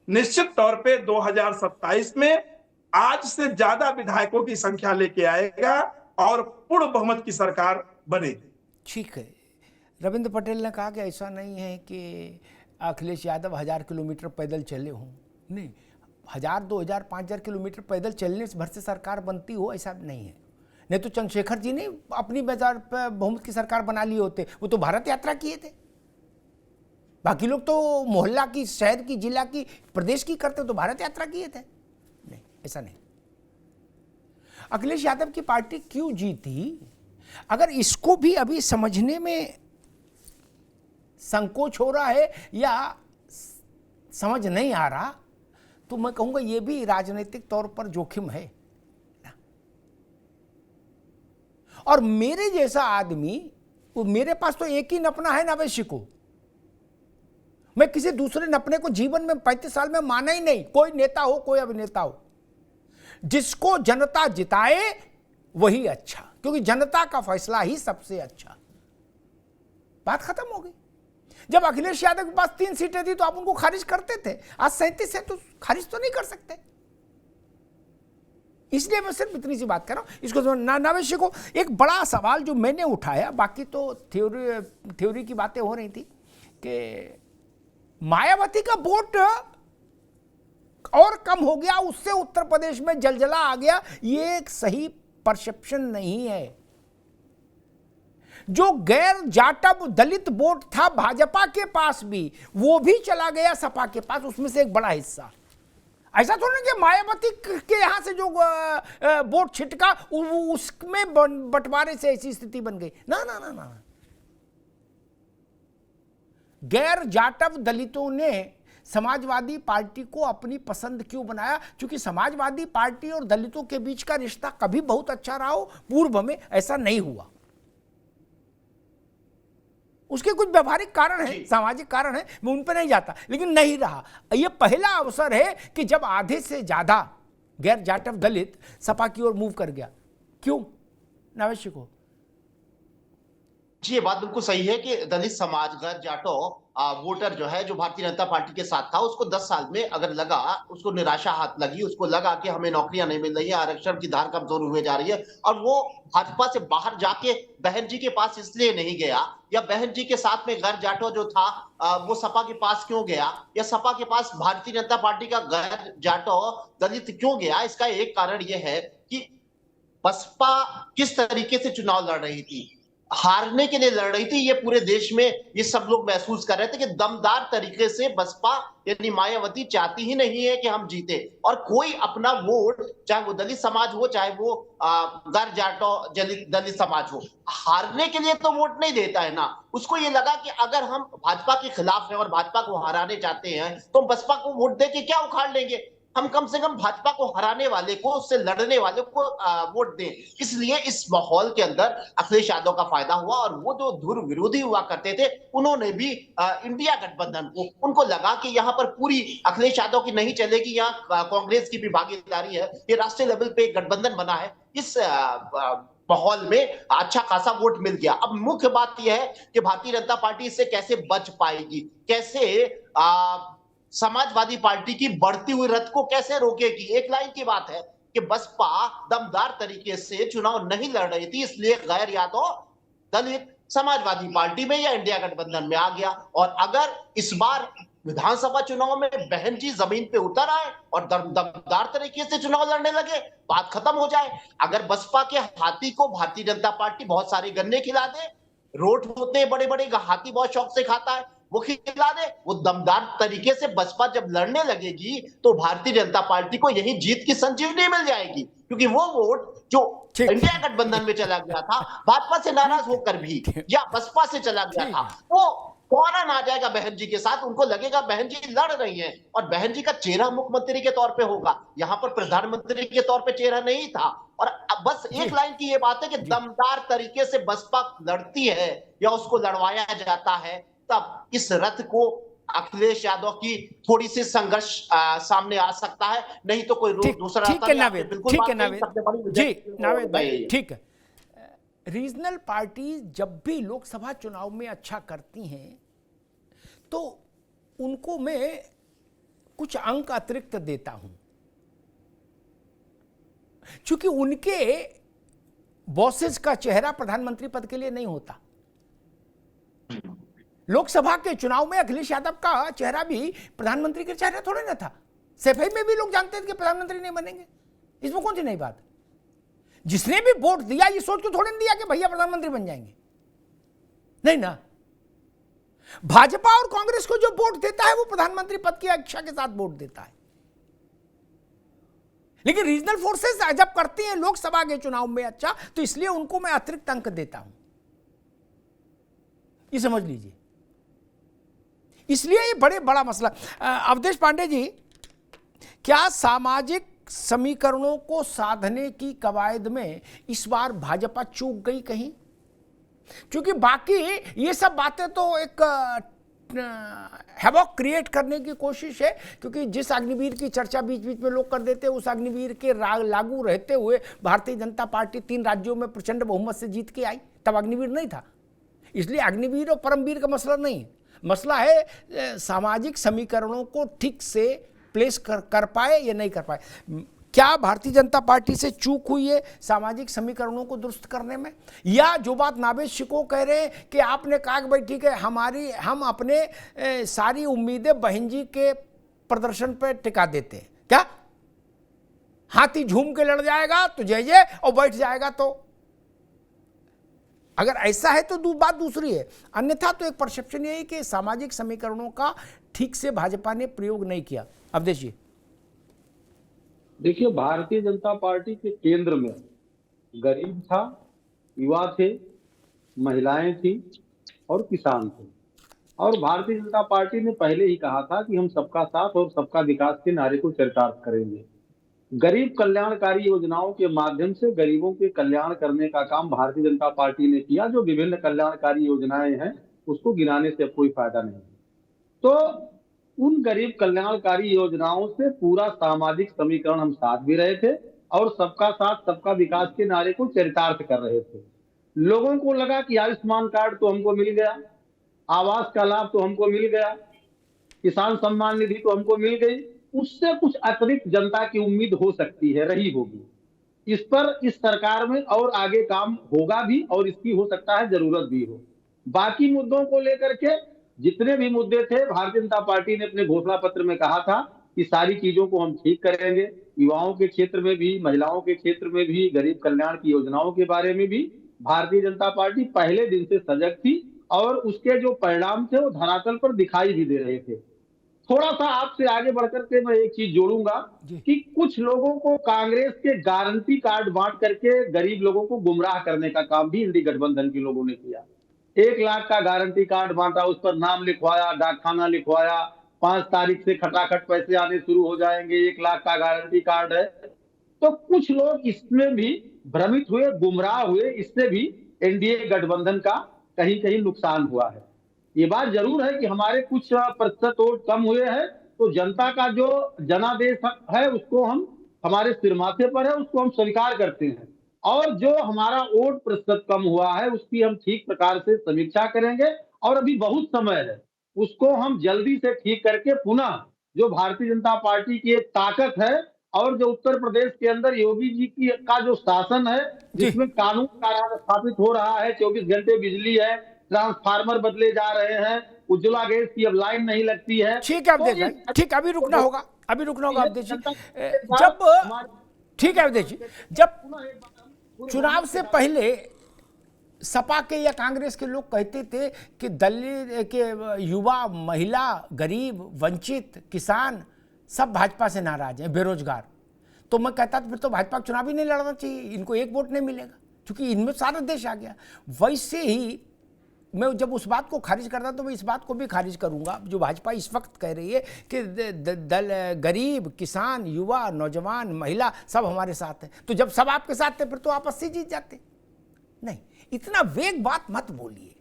निश्चित तौर पे 2027 में आज से ज्यादा विधायकों की संख्या लेके आएगा और पूर्ण बहुमत की सरकार बनेगी।
ठीक है, रविंद्र पटेल ने कहा कि ऐसा नहीं है कि अखिलेश यादव 1000 किलोमीटर पैदल चले हों। नहीं, 1000, 2000, 5000 किलोमीटर पैदल चलने से भर से सरकार बनती हो ऐसा नहीं है। नहीं तो चंद्रशेखर जी ने अपनी बाजार पर बहुमत की सरकार बना लिए होते, वो तो भारत यात्रा किए थे। बाकी लोग तो मोहल्ला की, शहर की, जिला की, प्रदेश की करते, तो भारत यात्रा किए थे। नहीं, ऐसा नहीं। अखिलेश यादव की पार्टी क्यों जीती, अगर इसको भी अभी समझने में संकोच हो रहा है या समझ नहीं आ रहा, तो मैं कहूंगा ये भी राजनीतिक तौर पर जोखिम है। और मेरे जैसा आदमी, वो मेरे पास तो एक ही नपना है नवैश्य को। मैं किसी दूसरे नपने को जीवन में 35 साल में माना ही नहीं। कोई नेता हो, कोई अभिनेता हो, जिसको जनता जिताए वही अच्छा, क्योंकि जनता का फैसला ही सबसे अच्छा। बात खत्म हो गई। जब अखिलेश यादव के पास 3 सीटें थी तो आप उनको खारिज करते थे, आज 37 है तो खारिज तो नहीं कर सकते। इसलिए मैं सिर्फ इतनी सी बात कर रहा हूं। इसको नवैश्य को एक बड़ा सवाल जो मैंने उठाया, बाकी तो थ्योरी की बातें हो रही थी कि मायावती का वोट और कम हो गया, उससे उत्तर प्रदेश में जलजला आ गया। ये एक सही परसेप्शन नहीं है। जो गैर जाटव दलित वोट था भाजपा के पास भी, वो भी चला गया सपा के पास, उसमें से एक बड़ा हिस्सा। ऐसा थोड़ा कि मायावती के यहां से जो वोट छिटका उसमें बंटवारे से ऐसी स्थिति बन गई। ना ना ना ना, गैर जाटव दलितों ने समाजवादी पार्टी को अपनी पसंद क्यों बनाया? क्योंकि समाजवादी पार्टी और दलितों के बीच का रिश्ता कभी बहुत अच्छा रहा हो, पूर्व में ऐसा नहीं हुआ। उसके कुछ व्यवहारिक कारण है, सामाजिक कारण है, मैं उन पर नहीं जाता, लेकिन नहीं रहा। यह पहला अवसर है कि जब आधे से ज्यादा गैर जाटव दलित सपा की ओर मूव कर गया। क्यों नावेशी को?
जी, ये बात बिल्कुल सही है कि दलित समाज गैर जाटो वोटर जो है, जो भारतीय जनता पार्टी के साथ था, उसको 10 साल में अगर लगा, उसको निराशा हाथ लगी, उसको लगा कि हमें नौकरियां नहीं मिल रही है, आरक्षण की धार कमजोर हुए जा रही है, और वो भाजपा से बाहर जाके बहन जी के पास इसलिए नहीं गया, या बहन जी के साथ में गैर जाटो जो था वो सपा के पास क्यों गया, या सपा के पास भारतीय जनता पार्टी का गैर जाटो दलित क्यों गया? इसका एक कारण यह है कि बसपा किस तरीके से चुनाव लड़ रही थी, हारने के लिए लड़ रही थी। ये पूरे देश में ये सब लोग महसूस कर रहे थे कि दमदार तरीके से बसपा यानी मायावती चाहती ही नहीं है कि हम जीते, और कोई अपना वोट, चाहे वो दलित समाज हो, चाहे वो गैर जाटो दलित समाज हो, हारने के लिए तो वोट नहीं देता है ना। उसको ये लगा कि अगर हम भाजपा के खिलाफ हैं और भाजपा को हराने चाहते हैं तो हम बसपा को वोट दे के क्या उखाड़ लेंगे, हम कम से कम भाजपा को हराने वाले को, उससे लड़ने वाले को वोट दें। इसलिए इस माहौल के अंदर अखिलेश यादव का फायदा हुआ, और वो जो धुर विरोधी हुआ करते थे उन्होंने भी इंडिया गठबंधन को, उनको लगा कि यहाँ पर पूरी अखिलेश यादव की नहीं चलेगी, यहाँ कांग्रेस की भी भागीदारी है, ये राष्ट्रीय लेवल पे एक गठबंधन बना है। इस माहौल में अच्छा खासा वोट मिल गया। अब मुख्य बात यह है कि भारतीय जनता पार्टी इससे कैसे बच पाएगी, कैसे समाजवादी पार्टी की बढ़ती हुई रथ को कैसे रोकेगी। एक लाइन की बात है कि बसपा दमदार तरीके से चुनाव नहीं लड़ रही थी, इसलिए गैर यादव दलित समाजवादी पार्टी में या इंडिया गठबंधन में आ गया। और अगर इस बार विधानसभा चुनाव में बहन जी जमीन पे उतर आए और दमदार तरीके से चुनाव लड़ने लगे, बात खत्म हो जाए। अगर बसपा के हाथी को भारतीय जनता पार्टी बहुत सारे गन्ने खिला दे, रोड होते हैं बड़े बड़े, हाथी बहुत शौक से खाता है, वो खिला दे, वो दमदार तरीके से बसपा जब लड़ने लगेगी तो भारतीय जनता पार्टी को यही जीत की संजीवनी मिल जाएगी। क्योंकि वो वोट जो इंडिया गठबंधन में चला गया था, भाजपा से नाराज होकर भी या बसपा से चला गया था, वो फौरन आ जाएगा बहन जी के साथ। उनको लगेगा बहन जी लड़ रही हैं, और बहन जी का चेहरा मुख्यमंत्री के तौर पे होगा, यहाँ पर प्रधानमंत्री के तौर पे चेहरा नहीं था। और अब बस एक लाइन की ये बात है कि दमदार तरीके से बसपा लड़ती है या उसको लड़वाया जाता है, तब इस रथ को अखिलेश यादव की थोड़ी सी संघर्ष सामने आ सकता है, नहीं तो कोई दूसरा
ठीक है नावेद, ठीक है नावेद जी, नावेद भाई ठीक है। रीजनल पार्टी जब भी लोकसभा चुनाव में अच्छा करती हैं तो उनको मैं कुछ अंक अतिरिक्त देता हूं, क्योंकि उनके बॉसेस का चेहरा प्रधानमंत्री पद के लिए नहीं होता। लोकसभा के चुनाव में अखिलेश यादव का चेहरा भी प्रधानमंत्री के चेहरा थोड़े ना था। सफाई में भी लोग जानते थे कि प्रधानमंत्री नहीं बनेंगे, इसमें कौन सी नई बात। जिसने भी वोट दिया ये सोच के थोड़े नहीं दिया कि भैया प्रधानमंत्री बन जाएंगे, नहीं ना। भाजपा और कांग्रेस को जो वोट देता है वो प्रधानमंत्री पद की इच्छा के साथ वोट देता है। लेकिन रीजनल फोर्सेस जब करती हैं लोकसभा के चुनाव में अच्छा, तो इसलिए उनको मैं अतिरिक्त अंक देता हूं, ये समझ लीजिए। इसलिए ये बड़ा मसला। अवधेश पांडे जी, क्या सामाजिक समीकरणों को साधने की कवायद में इस बार भाजपा चूक गई कहीं? क्योंकि बाकी ये सब बातें तो एक हैवॉक क्रिएट करने की कोशिश है, क्योंकि जिस अग्निवीर की चर्चा बीच बीच में लोग कर देते हैं, उस अग्निवीर के लागू रहते हुए भारतीय जनता पार्टी 3 राज्यों में प्रचंड बहुमत से जीत के आई, तब अग्निवीर नहीं था। इसलिए अग्निवीर और परमवीर का मसला नहीं है, मसला है सामाजिक समीकरणों को ठीक से प्लेस कर पाए या नहीं कर पाए। क्या भारतीय जनता पार्टी से चूक हुई है सामाजिक समीकरणों को दुरुस्त करने में? या जो बात नावेद शिको कह रहे हैं कि आपने कहा कि भाई ठीक है, हम अपने सारी उम्मीदें बहन जी के प्रदर्शन पर टिका देते हैं, क्या हाथी झूम के लड़ जाएगा तो जय जय और बैठ जाएगा तो अगर ऐसा है तो बात दूसरी है, अन्यथा तो एक परसेप्शन ये है कि सामाजिक समीकरणों का ठीक से भाजपा ने प्रयोग नहीं किया। अवधेश जी
देखिए, भारतीय जनता पार्टी के केंद्र में गरीब था, युवा थे, महिलाएं थी और किसान थे। और भारतीय जनता पार्टी ने पहले ही कहा था कि हम सबका साथ और सबका विकास के नारे को चरितार्थ करेंगे। गरीब कल्याणकारी योजनाओं के माध्यम से गरीबों के कल्याण करने का काम भारतीय जनता पार्टी ने किया। जो विभिन्न कल्याणकारी योजनाएं हैं उसको गिनाने से कोई फायदा नहीं। तो उन गरीब कल्याणकारी योजनाओं से पूरा सामाजिक समीकरण हम साध भी रहे थे और सबका साथ सबका विकास के नारे को चरितार्थ कर रहे थे। लोगों को लगा कि आयुष्मान कार्ड तो हमको मिल गया, आवास का लाभ तो हमको मिल गया, किसान सम्मान निधि तो हमको मिल गई, उससे कुछ अतिरिक्त जनता की उम्मीद हो सकती है, रही होगी। इस पर इस सरकार में और आगे काम होगा भी और इसकी हो सकता है जरूरत भी हो। बाकी मुद्दों को लेकर के जितने भी मुद्दे थे, भारतीय जनता पार्टी ने अपने घोषणा पत्र में कहा था कि सारी चीजों को हम ठीक करेंगे। युवाओं के क्षेत्र में भी, महिलाओं के क्षेत्र में भी, गरीब कल्याण की योजनाओं के बारे में भी भारतीय जनता पार्टी पहले दिन से सजग थी और उसके जो परिणाम थे वो धरातल पर दिखाई भी दे रहे थे। थोड़ा सा आपसे आगे बढ़कर के मैं एक चीज जोड़ूंगा कि कुछ लोगों को कांग्रेस के गारंटी कार्ड बांट करके गरीब लोगों को गुमराह करने का काम भी इंडी गठबंधन के लोगों ने किया। 1 लाख का गारंटी कार्ड बांटा, उस पर नाम लिखवाया, डाकखाना लिखवाया, 5 तारीख से खटाखट पैसे आने शुरू हो जाएंगे, 1 लाख का गारंटी कार्ड है। तो कुछ लोग इसमें भी भ्रमित हुए, गुमराह हुए, इससे भी एनडीए गठबंधन का कहीं कहीं नुकसान हुआ है। ये बात जरूर है कि हमारे कुछ प्रतिशत वोट कम हुए हैं, तो जनता का जो जनादेश है उसको हम, हमारे सिर माथे पर है, उसको हम स्वीकार करते हैं। और जो हमारा वोट प्रतिशत कम हुआ है उसकी हम ठीक प्रकार से समीक्षा करेंगे और अभी बहुत समय है, उसको हम जल्दी से ठीक करके पुनः जो भारतीय जनता पार्टी की एक ताकत है और जो उत्तर प्रदेश के अंदर योगी जी की का जो शासन है, जिसमें कानून का राज स्थापित हो रहा है, 24 घंटे बिजली है, ट्रांसफार्मर बदले जा रहे हैं, उज्ज्वला गैस की अब लाइन नहीं लगती है।
ठीक है अवधेश जी, ठीक, अभी रुकना होगा अवधेश जी। जब ठीक है अवधेश जी, जब चुनाव से पहले सपा के या कांग्रेस के लोग कहते थे कि दलित के युवा, महिला, गरीब, वंचित, किसान सब भाजपा से नाराज हैं, बेरोजगार, तो मैं कहता था फिर तो भाजपा चुनाव ही नहीं लड़ना चाहिए, इनको एक वोट नहीं मिलेगा क्योंकि इनमें सारा देश आ गया। वैसे ही मैं जब उस बात को खारिज करता तो मैं इस बात को भी खारिज करूंगा जो भाजपा इस वक्त कह रही है कि गरीब, किसान, युवा, नौजवान, महिला सब हमारे साथ हैं। तो जब सब आपके साथ थे फिर तो आप 80 जीत जाते। नहीं, इतना वेग बात मत बोलिए।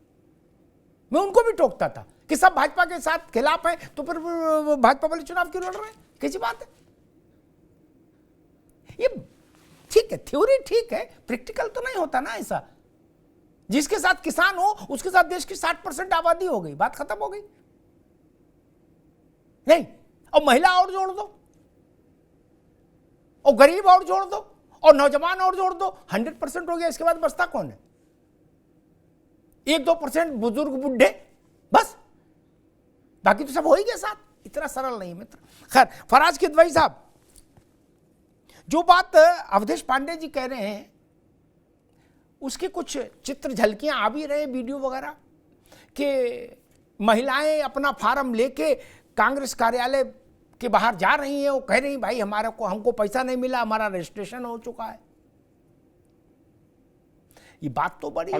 मैं उनको भी टोकता था कि सब भाजपा के साथ खिलाफ है तो फिर भाजपा वाले चुनाव क्यों लड़ रहे हैं, कैसी बात है ये? ठीक है, थ्योरी ठीक है, प्रैक्टिकल तो नहीं होता ना ऐसा। जिसके साथ किसान हो उसके साथ देश की 60% आबादी हो गई, बात खत्म हो गई। नहीं, और महिला और जोड़ दो, और गरीब और जोड़ दो, और नौजवान और जोड़ दो, 100% हो गया। इसके बाद बचता कौन है? 1-2% बुजुर्ग, बुढ़े, बस, बाकी तो सब हो ही गया साथ। इतना सरल नहीं मित्र। खैर, फराज किदवई साहब, जो बात अवधेश पांडे जी कह रहे हैं उसके कुछ चित्र झलकियां आ भी रहे, वीडियो वगैरह, कि महिलाएं अपना फार्म लेके कांग्रेस कार्यालय के बाहर जा रही हैं, वो कह रही भाई हमको पैसा नहीं मिला, हमारा रजिस्ट्रेशन हो चुका है। ये बात तो बड़ी है।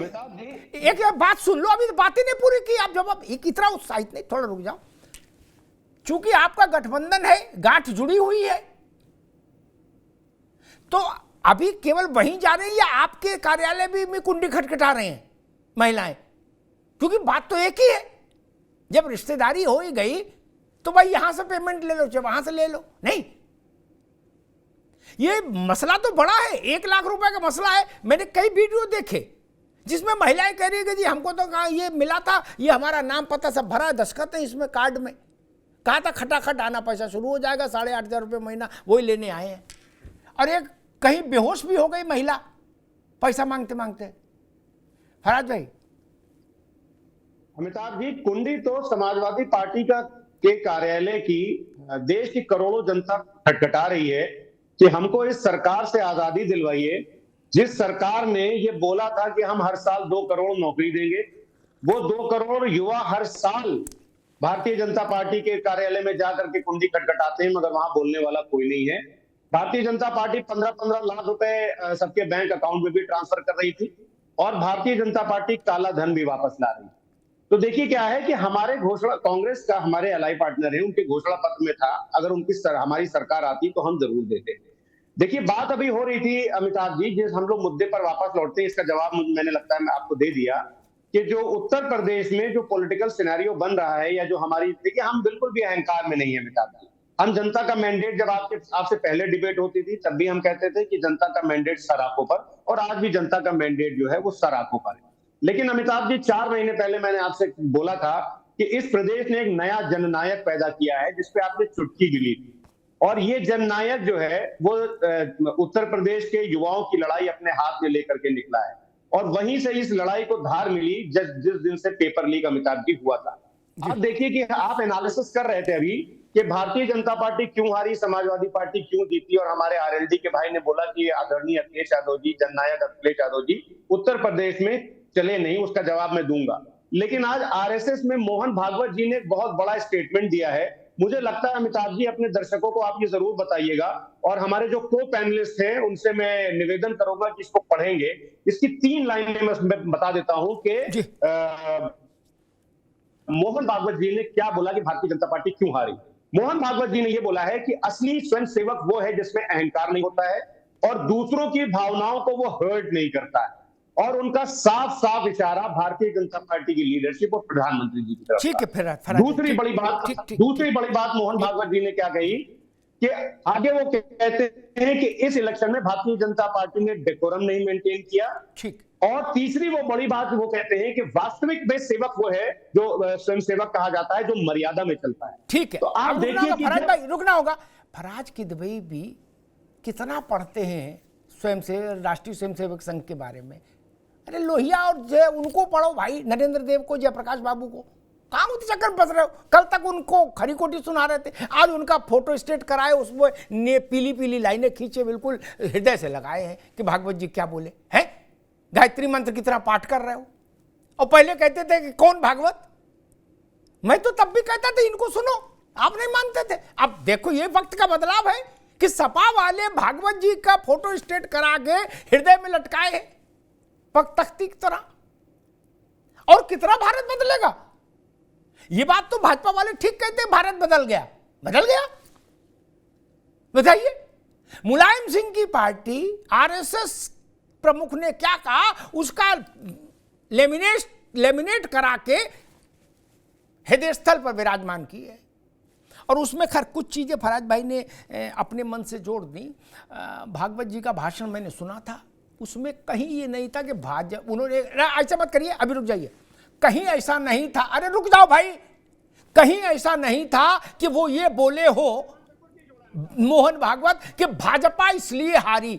एक बात सुन लो, अभी तो बातें नहीं पूरी की आप, जब एक इतना उत्साहित नहीं, थोड़ा रुक जाओ। चूंकि आपका गठबंधन है, गांठ जुड़ी हुई है, तो अभी केवल वहीं जा रहे हैं या आपके कार्यालय भी में कुंडी खटखटा रहे हैं महिलाएं? क्योंकि बात तो एक ही है, जब रिश्तेदारी हो ही गई तो भाई यहां से पेमेंट ले लो, चाहे वहां से ले लो। नहीं, ये मसला तो बड़ा है, 1 लाख रुपए का मसला है। मैंने कई वीडियो देखे जिसमें महिलाएं कह रही है कि जी हमको तो कहा ये मिला था, ये हमारा नाम पता सब भरा है, दस्तखत है इसमें कार्ड में, कहा था खटाखट आना पैसा शुरू हो जाएगा, 8,500 रुपये महीना, वही लेने आए हैं। और एक कहीं बेहोश भी हो गई महिला पैसा मांगते मांगते। फराज भाई,
अमिताभ जी, कुंडी तो समाजवादी पार्टी के कार्यालय की देश की करोड़ों जनता खटखटा रही है कि हमको इस सरकार से आजादी दिलवाइए, जिस सरकार ने ये बोला था कि हम हर साल 2 करोड़ नौकरी देंगे, वो 2 करोड़ युवा हर साल भारतीय जनता पार्टी के कार्यालय में जाकर के कुंडी खटखटाते हैं, मगर वहां बोलने वाला कोई नहीं है। भारतीय जनता पार्टी 15-15 लाख रुपए सबके बैंक अकाउंट में भी ट्रांसफर कर रही थी और भारतीय जनता पार्टी काला धन भी वापस ला रही। तो देखिए क्या है कि हमारे घोषणा, कांग्रेस का हमारे अलाई पार्टनर है, उनके घोषणा पत्र में था अगर उनकी हमारी सरकार आती तो हम जरूर देते। देखिए बात अभी हो रही थी अमिताभ जी, जिस हम लोग मुद्दे पर वापस लौटते हैं, इसका जवाब मैंने लगता है मैं आपको दे दिया कि जो उत्तर प्रदेश में जो पॉलिटिकल सिनेरियो बन रहा है या जो हमारी, देखिए हम बिल्कुल भी अहंकार में नहीं है अमिताभ जी। हम जनता का मैंडेट, जब आपसे पहले डिबेट होती थी तब भी हम कहते थे कि जनता का मैंडेट सर आंखों पर, और आज भी जनता का मैंडेट जो है वो सर आंखों पर है। लेकिन अमिताभ जी 4 महीने पहले मैंने आपसे बोला था कि इस प्रदेश ने एक नया जननायक पैदा किया है जिसपे आपने चुटकी गिनी थी, और ये जननायक जो है वो उत्तर प्रदेश के युवाओं की लड़ाई अपने हाथ में लेकर के निकला है, और वहीं से इस लड़ाई को धार मिली जिस दिन से पेपर लीक अमिताभ जी हुआ था। आप देखिए कि आप एनालिसिस कर रहे थे अभी कि भारतीय जनता पार्टी क्यों हारी, समाजवादी पार्टी क्यों जीती, और हमारे आरएलडी के भाई ने बोला कि आदरणीय अखिलेश यादव जी, जननायक अखिलेश यादव जी उत्तर प्रदेश में चले नहीं, उसका जवाब मैं दूंगा। लेकिन आज आरएसएस में मोहन भागवत जी ने एक बहुत बड़ा स्टेटमेंट दिया है। मुझे लगता है अमिताभ जी, अपने दर्शकों को आप ये जरूर बताइएगा, और हमारे जो को पैनलिस्ट हैं उनसे मैं निवेदन करूंगा कि इसको पढ़ेंगे। इसकी 3 लाइनें मैं बता देता हूं कि मोहन भागवत जी ने क्या बोला कि भारतीय जनता पार्टी क्यों हारी। मोहन भागवत जी ने यह बोला है कि असली स्वयंसेवक वो है जिसमें अहंकार नहीं होता है और दूसरों की भावनाओं को वो हर्ट नहीं करता है, और उनका साफ साफ इशारा भारतीय जनता पार्टी की लीडरशिप और प्रधानमंत्री जी की तरफ।
ठीक है, फिर
दूसरी बड़ी बात मोहन भागवत जी ने क्या कही कि आगे वो कहते हैं कि इस इलेक्शन में भारतीय जनता पार्टी ने डेकोरम नहीं मेंटेन किया।
ठीक।
और तीसरी वो बड़ी बात वो कहते हैं कि वास्तविक में सेवक वो है जो स्वयंसेवक कहा जाता है, जो मर्यादा में चलता है।
ठीक है,
तो आप देखिए कि
फराज भाई रुकना होगा। फराज किदवई भी कितना पढ़ते हैं राष्ट्रीय स्वयंसेवक संघ के बारे में। अरे लोहिया और जय उनको पढ़ो भाई, नरेंद्र देव को, जयप्रकाश बाबू को। कहाँ उस चक्कर में फंस रहे हो? कल तक उनको खरी खोटी सुना रहे थे, आज उनका फोटो स्टेट कराए, उसमें पीली पीली लाइनें खींचे, बिल्कुल हृदय से लगाए हैं कि भागवत जी क्या बोले हैं, गायत्री मंत्र की तरह पाठ कर रहे हो। और पहले कहते थे कि कौन भागवत, मैं तो तब भी कहता था इनको सुनो, आप नहीं मानते थे। अब देखो ये वक्त का बदलाव है कि सपा वाले भागवत जी का फोटो स्टेट करा के हृदय में लटकाए हैं तख्ती की तरह। और कितना भारत बदलेगा? ये बात तो भाजपा वाले ठीक कहते हैं, भारत बदल गया। बदल गया? बताइए। मुलायम सिंह की पार्टी आरएसएस प्रमुख ने क्या कहा, उसका लेमिनेट करा के हृदय स्थल पर विराजमान की है। और उसमें खैर कुछ चीजें फराज भाई ने अपने मन से जोड़ दी। भागवत जी का भाषण मैंने सुना था, उसमें कहीं ये नहीं था कि भाजपा, उन्होंने ऐसा मत करिए, अभी रुक जाइए, कहीं ऐसा नहीं था, अरे रुक जाओ भाई, कहीं ऐसा नहीं था कि वो ये बोले हो मोहन भागवत कि भाजपा इसलिए हारी।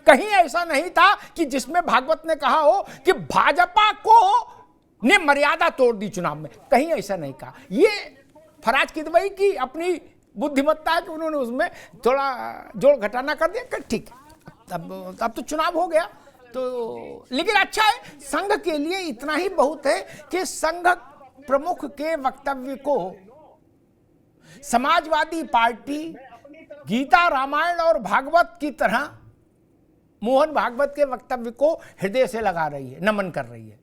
कहीं ऐसा नहीं था कि जिसमें भागवत ने कहा हो कि भाजपा को ने मर्यादा तोड़ दी चुनाव में, कहीं ऐसा नहीं कहा। ये फराज किदवई की अपनी बुद्धिमत्ता है कि उन्होंने उसमें थोड़ा जोड़ घटाना कर दिया। ठीक है, अब तो चुनाव हो गया, तो लेकिन अच्छा है, संघ के लिए इतना ही बहुत है कि संघ प्रमुख के वक्तव्य को समाजवादी पार्टी गीता, रामायण और भागवत की तरह मोहन भागवत के वक्तव्य को हृदय से लगा रही है, नमन कर रही है।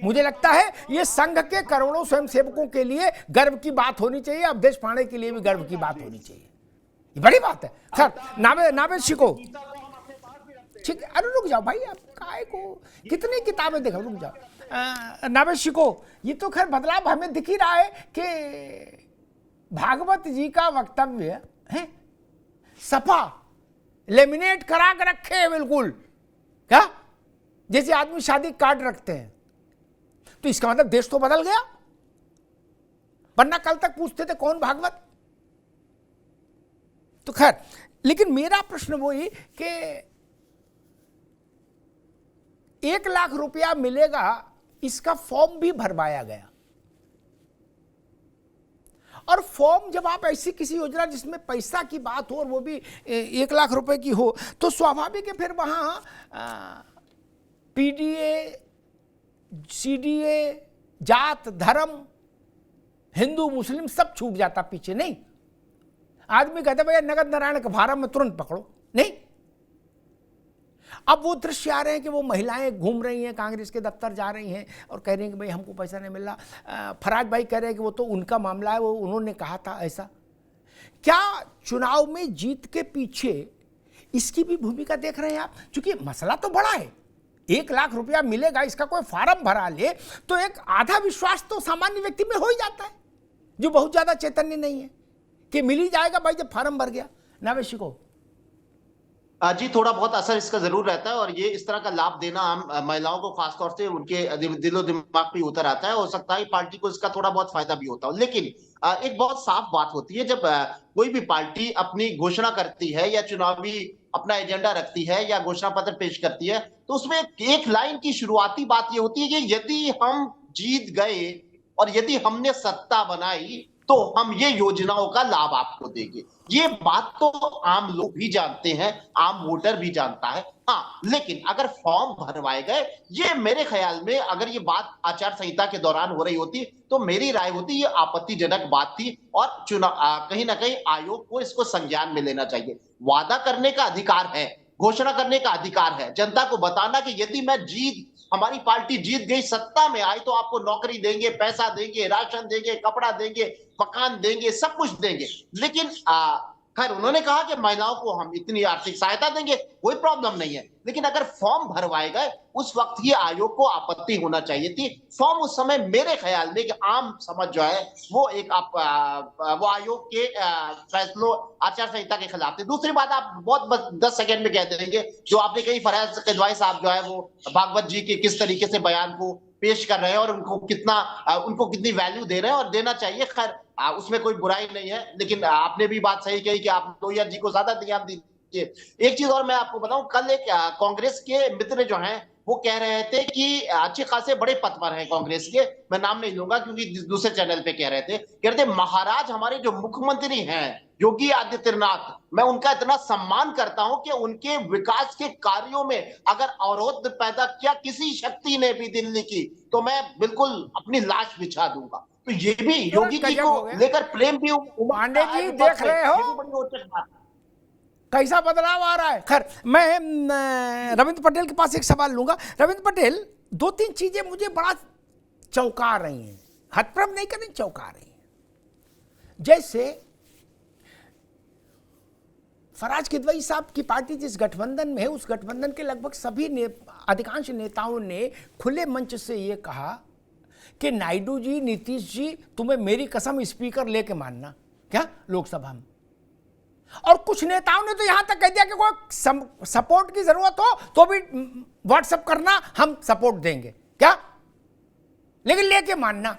मुझे लगता है ये संघ के करोड़ों स्वयंसेवकों के लिए गर्व की बात होनी चाहिए, अवधेश पांडे के लिए भी गर्व की बात होनी चाहिए। ये बड़ी बात है। सर नावेद शिको, ठीक है, अरे रुक जाओ भाई, आप काय को कितनी किताबें देखो, रुक जाओ। नावेद शिको, ये तो खैर बदलाव हमें दिख ही रहा है कि भागवत जी का वक्तव्य है सपा लेमिनेट करा के रखे हैं बिल्कुल, क्या जैसे आदमी शादी कार्ड रखते हैं। तो इसका मतलब देश तो बदल गया, वरना कल तक पूछते थे कौन भागवत। तो खैर, लेकिन मेरा प्रश्न वही कि 1 लाख रुपया मिलेगा, इसका फॉर्म भी भरवाया गया और फॉर्म जब आप ऐसी किसी योजना जिसमें पैसा की बात हो और वो भी 1 लाख रुपए की हो, तो स्वाभाविक है फिर वहाँ पीडीए, सीडीए, जात, धर्म, हिंदू, मुस्लिम सब छूट जाता पीछे। नहीं, आदमी कहता भैया नगद नारायण का फार्म में तुरंत पकड़ो। नहीं, अब वो दृश्य आ रहे हैं कि वो महिलाएं घूम रही हैं, कांग्रेस के दफ्तर जा रही हैं और कह रही हैं कि भाई हमको पैसा नहीं मिल रहा। फराज भाई कह रहे हैं कि वो तो उनका मामला है, वो उन्होंने कहा था ऐसा। क्या चुनाव में जीत के पीछे इसकी भी भूमिका देख रहे हैं आप? क्योंकि मसला तो बड़ा है, 1 लाख रुपया मिलेगा, इसका कोई फार्म भरा ले तो एक आधा विश्वास तो सामान्य व्यक्ति में हो ही जाता है, जो बहुत ज्यादा चैतन्य नहीं है कि मिल ही जाएगा भाई जब फार्म भर गया। नावेशी को
जी थोड़ा बहुत असर इसका जरूर रहता है, और ये इस तरह का लाभ देना आम महिलाओं को खासतौर से उनके दिलो दिमाग पे उतर आता है। हो सकता है पार्टी को इसका थोड़ा बहुत फायदा भी होता हो, लेकिन एक बहुत साफ बात होती है, जब कोई भी पार्टी अपनी घोषणा करती है या चुनावी अपना एजेंडा रखती है या घोषणा पत्र पेश करती है, तो उसमें एक लाइन की शुरुआती बात ये होती है कि यदि हम जीत गए और यदि हमने सत्ता बनाई तो हम ये योजनाओं का लाभ आपको देंगे। ये बात तो आम लोग भी जानते हैं, आम वोटर भी जानता है। हाँ, लेकिन अगर फॉर्म भरवाए गए, ये मेरे ख्याल में अगर ये बात आचार संहिता के दौरान हो रही होती तो मेरी राय होती ये आपत्तिजनक बात थी, और कहीं ना कहीं आयोग को इसको संज्ञान में लेना चाहिए। वादा करने का अधिकार है, घोषणा करने का अधिकार है, जनता को बताना कि यदि मैं हमारी पार्टी जीत गई, सत्ता में आई, तो आपको नौकरी देंगे, पैसा देंगे, राशन देंगे, कपड़ा देंगे, मकान देंगे, सब कुछ देंगे। लेकिन खैर उन्होंने कहा कि महिलाओं को हम इतनी आर्थिक सहायता देंगे, कोई प्रॉब्लम नहीं है। लेकिन अगर फॉर्म भरवाए गए उस वक्त ये आयोग को आपत्ति होना चाहिए थी। फॉर्म उस समय मेरे ख्याल में कि आम समझ जो है वो एक वो आयोग के फैसलों आचार संहिता के खिलाफ थे। दूसरी बात आप बहुत 10 सेकंड में कह देंगे, जो आपने कही फराज किदवाई साहब जो है वो भागवत जी के किस तरीके से बयान को पेश कर रहे हैं और उनको कितनी वैल्यू दे रहे हैं, और देना चाहिए। खैर उसमें कोई बुराई नहीं है, लेकिन आपने भी बात सही कही कि आप लोहिया जी को ज्यादा ध्यान दीजिए। एक चीज और मैं आपको बताऊं, कल एक कांग्रेस के मित्र जो हैं वो कह रहे थे कि अच्छे खासे बड़े पद पर हैं कांग्रेस के, मैं नाम नहीं लूंगा क्योंकि दूसरे चैनल पे कह रहे थे महाराज हमारे जो मुख्यमंत्री हैं योगी आदित्यनाथ, मैं उनका इतना सम्मान करता हूं कि उनके विकास के कार्यों में अगर अवरोध पैदा किया किसी शक्ति ने भी दिल्ली की, तो मैं बिल्कुल अपनी लाश बिछा दूंगा। तो ये भी योगी जी को लेकर प्रेम भी
पांडे जी देख रहे हो कैसा बदलाव आ रहा है। खैर मैं रविंद्र पटेल के पास एक सवाल लूंगा। रविंद्र पटेल, 2-3 चीजें मुझे बड़ा चौंका रही हैं, हतप्रभ नहीं करनी, चौंका रही हैं। जैसे फराज किदवई साहब की पार्टी जिस गठबंधन में है, उस गठबंधन के लगभग सभी अधिकांश नेताओं ने खुले मंच से ये कहा कि नायडू जी, नीतीश जी, तुम्हें मेरी कसम स्पीकर लेके मानना क्या लोकसभा में। और कुछ नेताओं ने तो यहां तक कह दिया कि कोई सपोर्ट की जरूरत हो तो भी व्हाट्सएप करना, हम सपोर्ट देंगे क्या, लेकिन लेके मानना।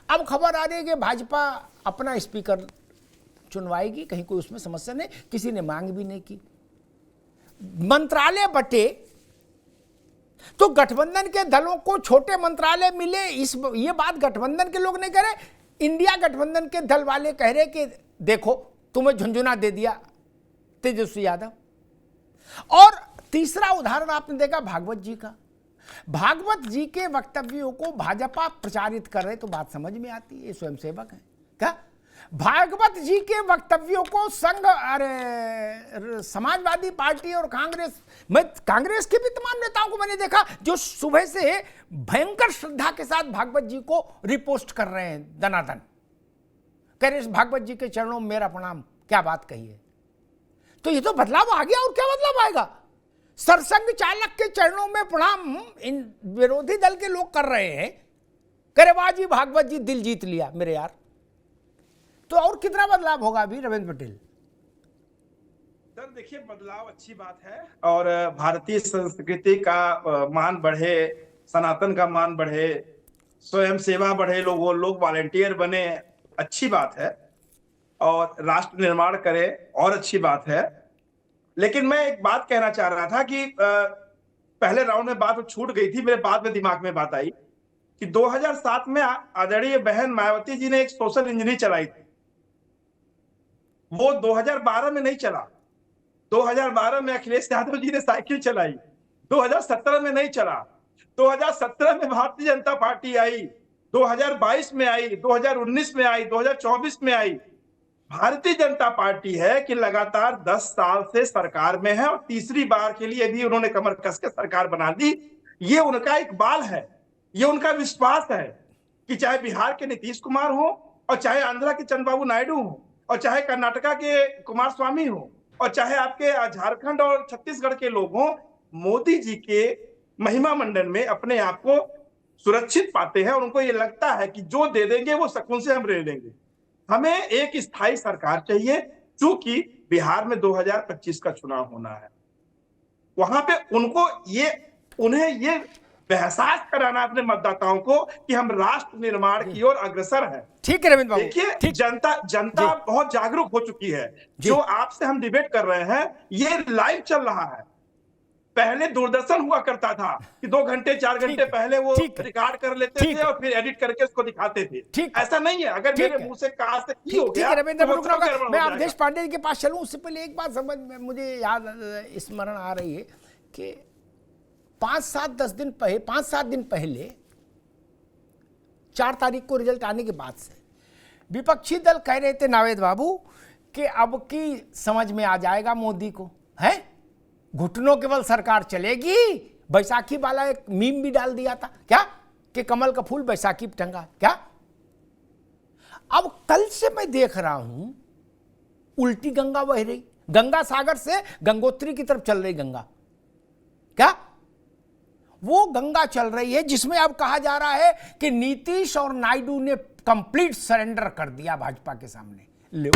अब खबर आ रही है कि भाजपा अपना स्पीकर चुनवाएगी, कहीं कोई उसमें समस्या नहीं, किसी ने मांग भी नहीं की। मंत्रालय बटे तो गठबंधन के दलों को छोटे मंत्रालय मिले, ये बात गठबंधन के लोग नहीं कह रहे, इंडिया गठबंधन के दल वाले कह रहे कि देखो तुम्हें झुंझुना दे दिया तेजस्वी यादव। और तीसरा उदाहरण आपने देखा भागवत जी का। भागवत जी के वक्तव्यों को भाजपा प्रचारित कर रहे तो बात समझ में आती है, ये स्वयंसेवक है क्या। भागवत जी के वक्तव्यों को समाजवादी पार्टी और कांग्रेस के भी तमाम नेताओं को मैंने देखा जो सुबह से भयंकर श्रद्धा के साथ भागवत जी को रिपोस्ट कर रहे हैं दनादन, कह रहे भागवत जी के चरणों में मेरा प्रणाम। क्या बात कही है। तो ये तो बदलाव आ गया, और क्या बदलाव आएगा। सरसंघ चालक के चरणों में प्रणाम इन विरोधी दल के लोग कर रहे हैं, करे वाह जी भागवत जी दिल जीत लिया मेरे यार। तो और कितना बदलाव होगा अभी रविंद्र पटेल।
सर देखिए, बदलाव अच्छी बात है, और भारतीय संस्कृति का मान बढ़े, सनातन का मान बढ़े, स्वयं सेवा बढ़े, लोग वॉलेंटियर बने, अच्छी बात है, और राष्ट्र निर्माण करे और अच्छी बात है। लेकिन मैं एक बात कहना चाह रहा था कि पहले राउंड में बात छूट गई थी, मेरे बाद में दिमाग में बात आई कि 2007 में आदरणीय बहन मायावती जी ने एक सोशल इंजीनियरिंग चलाई थी, वो 2012 में नहीं चला। 2012 में अखिलेश यादव जी ने साइकिल चलाई, 2017 में नहीं चला। 2017 में भारतीय जनता पार्टी आई, 2022 में आई, 2019 में आई, 2024 में आई। भारतीय जनता पार्टी है कि लगातार 10 साल से सरकार में है और तीसरी बार के लिए भी उन्होंने कमर कस के सरकार बना दी। ये उनका इकबाल है, ये उनका विश्वास है कि चाहे बिहार के नीतीश कुमार हो और चाहे आंध्रा के चंद्रबाबू नायडू हो और चाहे कर्नाटका के कुमार स्वामी हो और चाहे आपके झारखंड और छत्तीसगढ़ के लोग हों, मोदी जी के महिमा मंडन में अपने आप को सुरक्षित पाते हैं और उनको ये लगता है कि जो दे देंगे वो सुकून से हम ले लेंगे। हमें एक स्थायी सरकार चाहिए, क्योंकि बिहार में 2025 का चुनाव होना है। वहां पे उन्हें ये एहसास कराना अपने मतदाताओं को कि हम राष्ट्र निर्माण की ओर अग्रसर है।
ठीक है रविंद्र बाबू,
देखिए जनता बहुत जागरूक हो चुकी है। जो आपसे हम डिबेट कर रहे हैं ये लाइव चल रहा है। पहले दूरदर्शन हुआ करता था कि 2 घंटे 4 घंटे पहले वो रिकॉर्ड कर लेते थे और फिर एडिट करके उसको दिखाते थे। ऐसा नहीं है, अगर मेरे मुंह से कहा से की हो गया
रविंद्र, मैं अवधेश पांडे जी के पास चलूं उससे पहले एक बात समझ में मुझे याद स्मरण आ रही है कि 5-7 दिन पहले 4 तारीख को रिजल्ट आने के बाद से विपक्षी दल कह रहे थे नावेद बाबू कि अब की समझ में आ जाएगा मोदी को, है घुटनों के बल सरकार चलेगी। बैसाखी वाला एक मीम भी डाल दिया था क्या कि कमल का फूल बैसाखी पे टंगा क्या। अब कल से मैं देख रहा हूं उल्टी गंगा बह रही, गंगा सागर से गंगोत्री की तरफ चल रही गंगा, क्या वो गंगा चल रही है जिसमें अब कहा जा रहा है कि नीतीश और नायडू ने कंप्लीट सरेंडर कर दिया भाजपा के सामने। लो,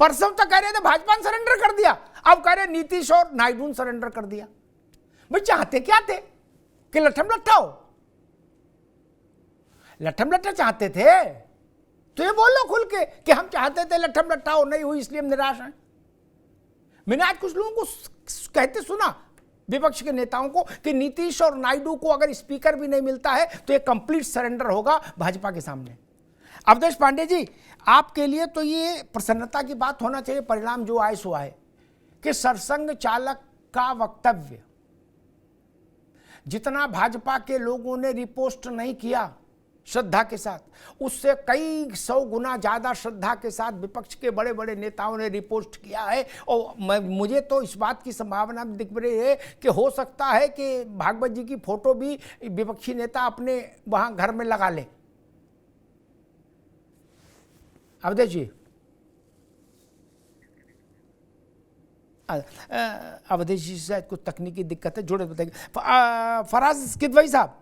परसों तक कह रहे थे भाजपा ने सरेंडर कर दिया, अब कह रहे नीतीश और नायडू ने सरेंडर कर दिया। भाई चाहते क्या थे कि लट्ठम लट्ठा हो? लट्ठम लट्ठा चाहते थे तो ये बोलो खुल के कि हम चाहते थे लट्ठम लट्ठा हो, नहीं हुई इसलिए हम निराश हैं। मैंने आज कुछ लोगों को कहते सुना, विपक्ष के नेताओं को, कि नीतीश और नायडू को अगर स्पीकर भी नहीं मिलता है तो ये कंप्लीट सरेंडर होगा भाजपा के सामने। अवधेश पांडे जी, आपके लिए तो ये प्रसन्नता की बात होना चाहिए, परिणाम जो आए सो आए, कि सरसंघ चालक का वक्तव्य जितना भाजपा के लोगों ने रिपोस्ट नहीं किया श्रद्धा के साथ, उससे कई 100 गुना ज्यादा श्रद्धा के साथ विपक्ष के बड़े बड़े नेताओं ने रिपोस्ट किया है। और मुझे तो इस बात की संभावना दिख रही है कि हो सकता है कि भागवत जी की फोटो भी विपक्षी नेता अपने वहां घर में लगा ले। अवधेश जी, अवधेश जी शायद कुछ तकनीकी दिक्कत है, जुड़े बताइए। फराज किदवई साहब,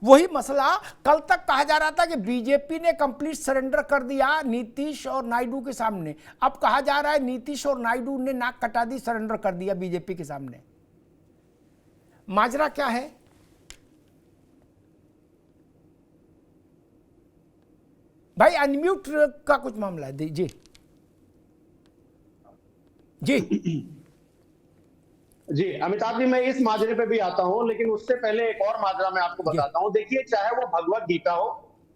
वही मसला कल तक कहा जा रहा था कि बीजेपी ने कंप्लीट सरेंडर कर दिया नीतीश और नायडू के सामने, अब कहा जा रहा है नीतीश और नायडू ने नाक कटा दी, सरेंडर कर दिया बीजेपी के सामने। माजरा क्या है? भाई अनम्यूट का कुछ मामला है जी जी
जी अमिताभ जी, मैं इस माजरे पे भी आता हूं, लेकिन उससे पहले एक और माजरा मैं आपको बताता हूं। देखिए, चाहे वो भगवत गीता हो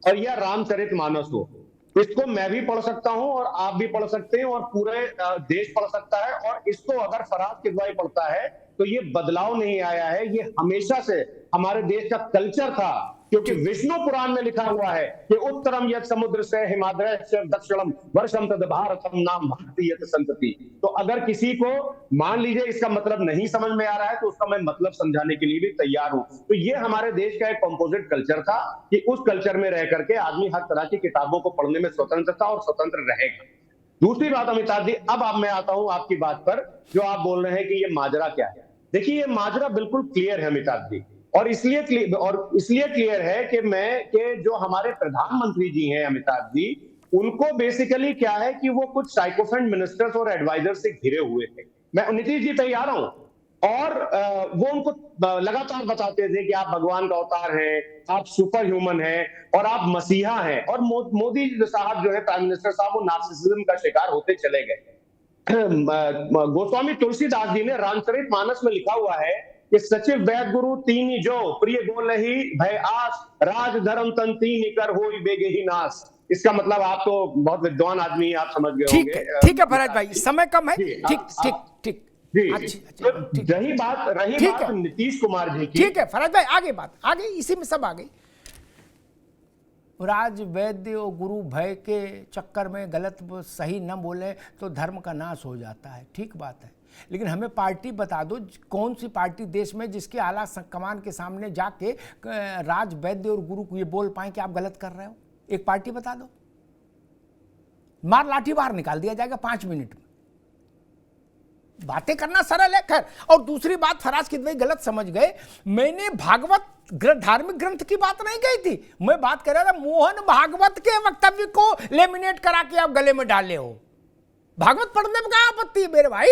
और या रामचरितमानस हो, इसको मैं भी पढ़ सकता हूं और आप भी पढ़ सकते हैं और पूरे देश पढ़ सकता है। और इसको अगर फराज किदवाई पढ़ता है तो ये बदलाव नहीं आया है, ये हमेशा से हमारे देश का कल्चर था। क्योंकि विष्णु पुराण में लिखा हुआ है कि उत्तरम यत् समुद्र से हिमाद्रय से दक्षिणम वर्षम तद भारतम नाम भारतीय संतति। तो अगर किसी को मान लीजिए इसका मतलब नहीं समझ में आ रहा है तो उसका मैं मतलब समझाने के लिए भी तैयार हूं। तो ये हमारे देश का एक कंपोजिट कल्चर था कि उस कल्चर में रह करके आदमी हर तरह की किताबों को पढ़ने में स्वतंत्र था और स्वतंत्र रहेगा। दूसरी बात अमिताभ जी, अब मैं आता हूं आपकी बात पर, जो आप बोल रहे हैं कि ये माजरा क्या है। देखिए, ये माजरा बिल्कुल क्लियर है अमिताभ जी, और इसलिए क्लियर है कि जो हमारे प्रधानमंत्री जी हैं अमिताभ जी, उनको बेसिकली क्या है कि वो कुछ साइकोफेंट मिनिस्टर्स और एडवाइजर से घिरे हुए थे। मैं नीतीश जी तैयार हूं, और वो उनको लगातार बताते थे कि आप भगवान का अवतार हैं, आप सुपर ह्यूमन हैं और आप मसीहा हैं। और मोदी साहब जो है प्राइम मिनिस्टर साहब, वो नार्सिसिज्म का शिकार होते चले गए। गोस्वामी तुलसीदास जी ने रामचरितमानस में लिखा हुआ है कि सचिव वैद गुरु तीन जो प्रिय बोलहि भय आस राज धर्म तन तीन कर होई बेगे ही नाश। इसका मतलब आप तो बहुत विद्वान आदमी, आप समझ गए होंगे।
ठीक है भरत भाई, समय कम है। ठीक ठीक ठीक
जी। तो रही बात नीतीश कुमार जी की।
ठीक है फराज भाई, आगे बात आगे, इसी में सब आ गई। राज वैद्य और गुरु भय के चक्कर में गलत सही न बोले तो धर्म का नाश हो जाता है, ठीक बात है। लेकिन हमें पार्टी बता दो, कौन सी पार्टी देश में जिसके आला कमान के सामने जाके राज वैद्य और गुरु को ये बोल पाए कि आप गलत कर रहे हो? एक पार्टी बता दो, मार लाठी बाहर निकाल दिया जाएगा 5 मिनट में। बातें करना सरल है। खैर, और दूसरी बात फराज किदवई गलत समझ गए, मैंने भागवत धार्मिक ग्रंथ की बात नहीं कही थी। मैं बात कर रहा था मोहन भागवत के वक्तव्य को लेमिनेट करा के आप गले में डाले हो। भागवत पढ़ने में क्या आपत्ति है मेरे भाई?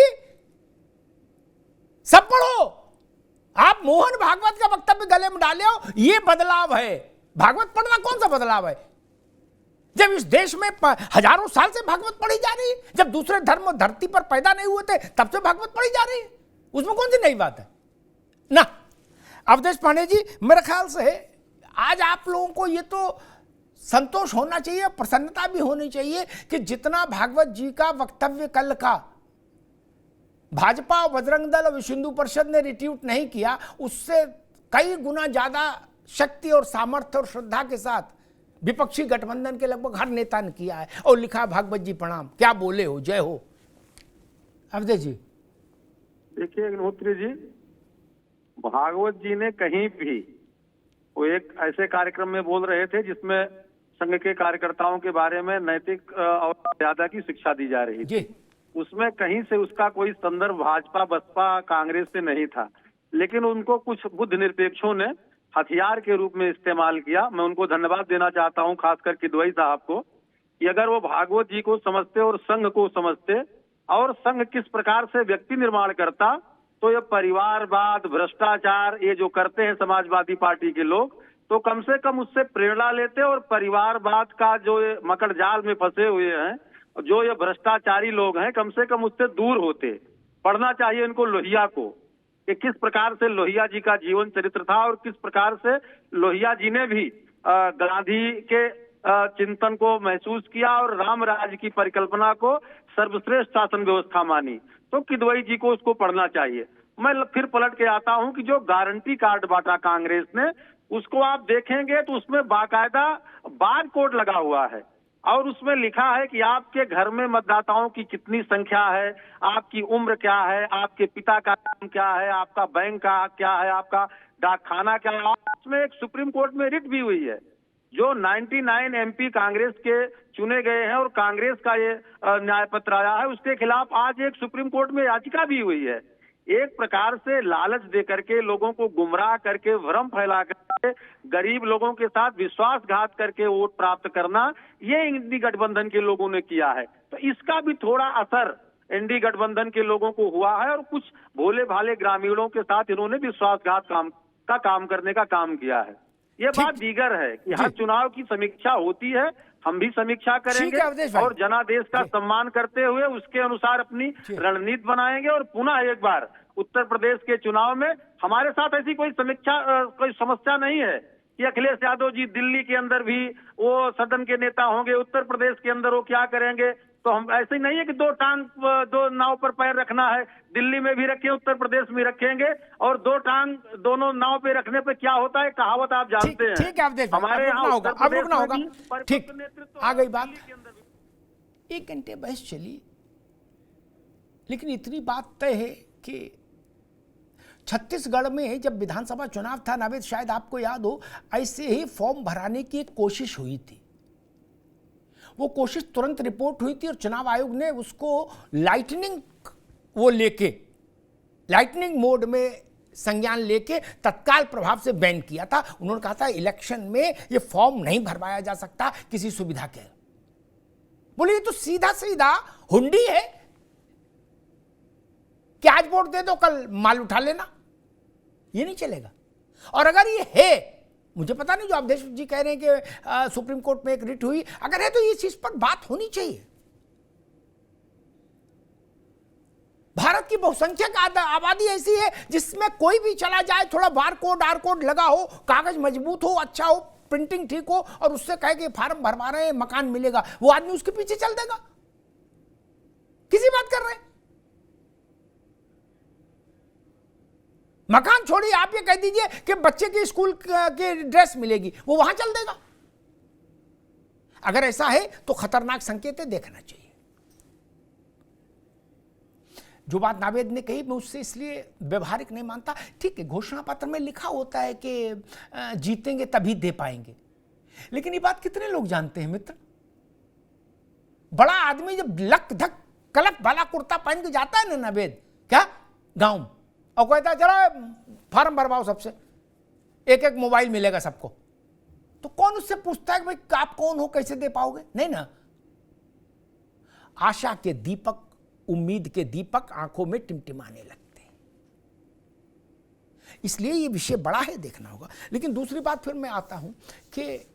सब पढ़ो। आप मोहन भागवत का वक्तव्य गले में डाले हो, यह बदलाव है। भागवत पढ़ना कौन सा बदलाव है? जब इस देश में हजारों साल से भागवत पढ़ी जा रही है, जब दूसरे धर्म धरती पर पैदा नहीं हुए थे तब से भागवत पढ़ी जा रही है, उसमें कौन सी नई बात है ना? अवधेश पांडे जी, मेरे ख्याल से आज आप लोगों को ये तो संतोष होना चाहिए, प्रसन्नता भी होनी चाहिए कि जितना भागवत जी का वक्तव्य कल का भाजपा और बजरंग दल और विश्व हिंदू परिषद ने रिट्यूट नहीं किया, उससे कई गुना ज्यादा शक्ति और सामर्थ्य और श्रद्धा के साथ विपक्षी गठबंधन के लगभग हर नेता ने किया है और लिखा भागवत जी प्रणाम, क्या बोले हो, जय हो। अवधेश जी
देखिए अग्निहोत्री जी, भागवत जी ने कहीं भी, वो एक ऐसे कार्यक्रम में बोल रहे थे जिसमें संघ के कार्यकर्ताओं के बारे में नैतिक और मर्यादा की शिक्षा दी जा रही थी, उसमें कहीं से उसका कोई संदर्भ भाजपा बसपा कांग्रेस से नहीं था। लेकिन उनको कुछ बुद्ध निरपेक्षों ने हथियार के रूप में इस्तेमाल किया। मैं उनको धन्यवाद देना चाहता हूं, खासकर किदवई साहब को, कि अगर वो भागवत जी को समझते और संघ को समझते और संघ किस प्रकार से व्यक्ति निर्माण करता, तो ये परिवारवाद, भ्रष्टाचार, ये जो करते हैं समाजवादी पार्टी के लोग, तो कम से कम उससे प्रेरणा लेते और परिवारवाद का जो ये मकड़ जाल में फंसे हुए हैं, जो ये भ्रष्टाचारी लोग हैं, कम से कम उससे दूर होते। पढ़ना चाहिए इनको लोहिया को, कि किस प्रकार से लोहिया जी का जीवन चरित्र था और किस प्रकार से लोहिया जी ने भी गांधी के चिंतन को महसूस किया और राम राज्य की परिकल्पना को सर्वश्रेष्ठ शासन व्यवस्था मानी। तो किदवई जी को उसको पढ़ना चाहिए। मैं फिर पलट के आता हूं कि जो गारंटी कार्ड बांटा कांग्रेस ने, उसको आप देखेंगे तो उसमें बाकायदा बार कोड लगा हुआ है और उसमें लिखा है कि आपके घर में मतदाताओं की कितनी संख्या है, आपकी उम्र क्या है, आपके पिता का नाम क्या है, आपका बैंक का क्या है, आपका डाकखाना क्या है। उसमें एक सुप्रीम कोर्ट में रिट भी हुई है। जो 99 एमपी कांग्रेस के चुने गए हैं और कांग्रेस का ये न्याय पत्र आया है, उसके खिलाफ आज एक सुप्रीम कोर्ट में याचिका भी हुई है। एक प्रकार से लालच दे करके, लोगों को गुमराह करके, भ्रम फैला करके, गरीब लोगों के साथ विश्वासघात करके वोट प्राप्त करना, ये इंडी गठबंधन के लोगों ने किया है। तो इसका भी थोड़ा असर इंडी गठबंधन के लोगों को हुआ है और कुछ भोले भाले ग्रामीणों के साथ इन्होंने विश्वासघात काम करने का काम किया है। ये बात दीगर है कि हर चुनाव की समीक्षा होती है, हम भी समीक्षा करेंगे और जनादेश का सम्मान करते हुए उसके अनुसार अपनी रणनीति बनाएंगे। और पुनः एक बार उत्तर प्रदेश के चुनाव में हमारे साथ ऐसी कोई कोई समस्या नहीं है कि अखिलेश यादव जी दिल्ली के अंदर भी वो सदन के नेता होंगे, उत्तर प्रदेश के अंदर वो क्या करेंगे। तो हम ऐसे नहीं है कि दो नाव पर पैर रखना है, दिल्ली में भी रखें, उत्तर प्रदेश में रखेंगे। और दोनों नाव पे रखने पे क्या होता है, कहावत आप जानते हैं।
ठीक है, हमारे यहाँ होगा, अब रुकना होगा। ठीक, आ गई बात। 1 घंटे बहस चली, लेकिन इतनी बात तय है कि छत्तीसगढ़ में जब विधानसभा चुनाव था, नावेद शायद आपको याद हो, ऐसे ही फॉर्म भराने की एक कोशिश हुई थी। वो कोशिश तुरंत रिपोर्ट हुई थी और चुनाव आयोग ने उसको लाइटनिंग मोड में संज्ञान लेके तत्काल प्रभाव से बैन किया था। उन्होंने कहा था इलेक्शन में ये फॉर्म नहीं भरवाया जा सकता किसी सुविधा के। बोले ये तो सीधा सीधा हुंडी है कि आज वोट दे दो कल माल उठा लेना, ये नहीं चलेगा। और अगर ये है, मुझे पता नहीं, जो अवधेश जी कह रहे हैं कि सुप्रीम कोर्ट में एक रिट हुई, अगर है तो इस चीज पर बात होनी चाहिए। भारत की बहुसंख्यक आबादी ऐसी है जिसमें कोई भी चला जाए, थोड़ा बार कोड आर कोड लगा हो, कागज मजबूत हो, अच्छा हो, प्रिंटिंग ठीक हो, और उससे कहे कि फार्म भरवा रहे हैं, मकान मिलेगा, वो आदमी उसके पीछे चल देगा। किसी बात कर रहे हैं? मकान छोड़िए, आप ये कह दीजिए कि बच्चे की स्कूल की ड्रेस मिलेगी, वो वहां चल देगा। अगर ऐसा है तो खतरनाक संकेत देखना चाहिए। जो बात नावेद ने कही, मैं उससे इसलिए व्यवहारिक नहीं मानता। ठीक है, घोषणा पत्र में लिखा होता है कि जीतेंगे तभी दे पाएंगे, लेकिन ये बात कितने लोग जानते हैं मित्र? बड़ा आदमी जब लक धक कलक वाला कुर्ता पहन के जाता है ना नावेद, क्या गांव में, और कहता है चलो फॉर्म भरवाओ, सबसे एक एक मोबाइल मिलेगा सबको, तो कौन उससे पूछता है कि भाई आप कौन हो, कैसे दे पाओगे? नहीं ना। आशा के दीपक, उम्मीद के दीपक आंखों में टिमटिमाने लगते हैं। इसलिए ये विषय बड़ा है, देखना होगा। लेकिन दूसरी बात फिर मैं आता हूं कि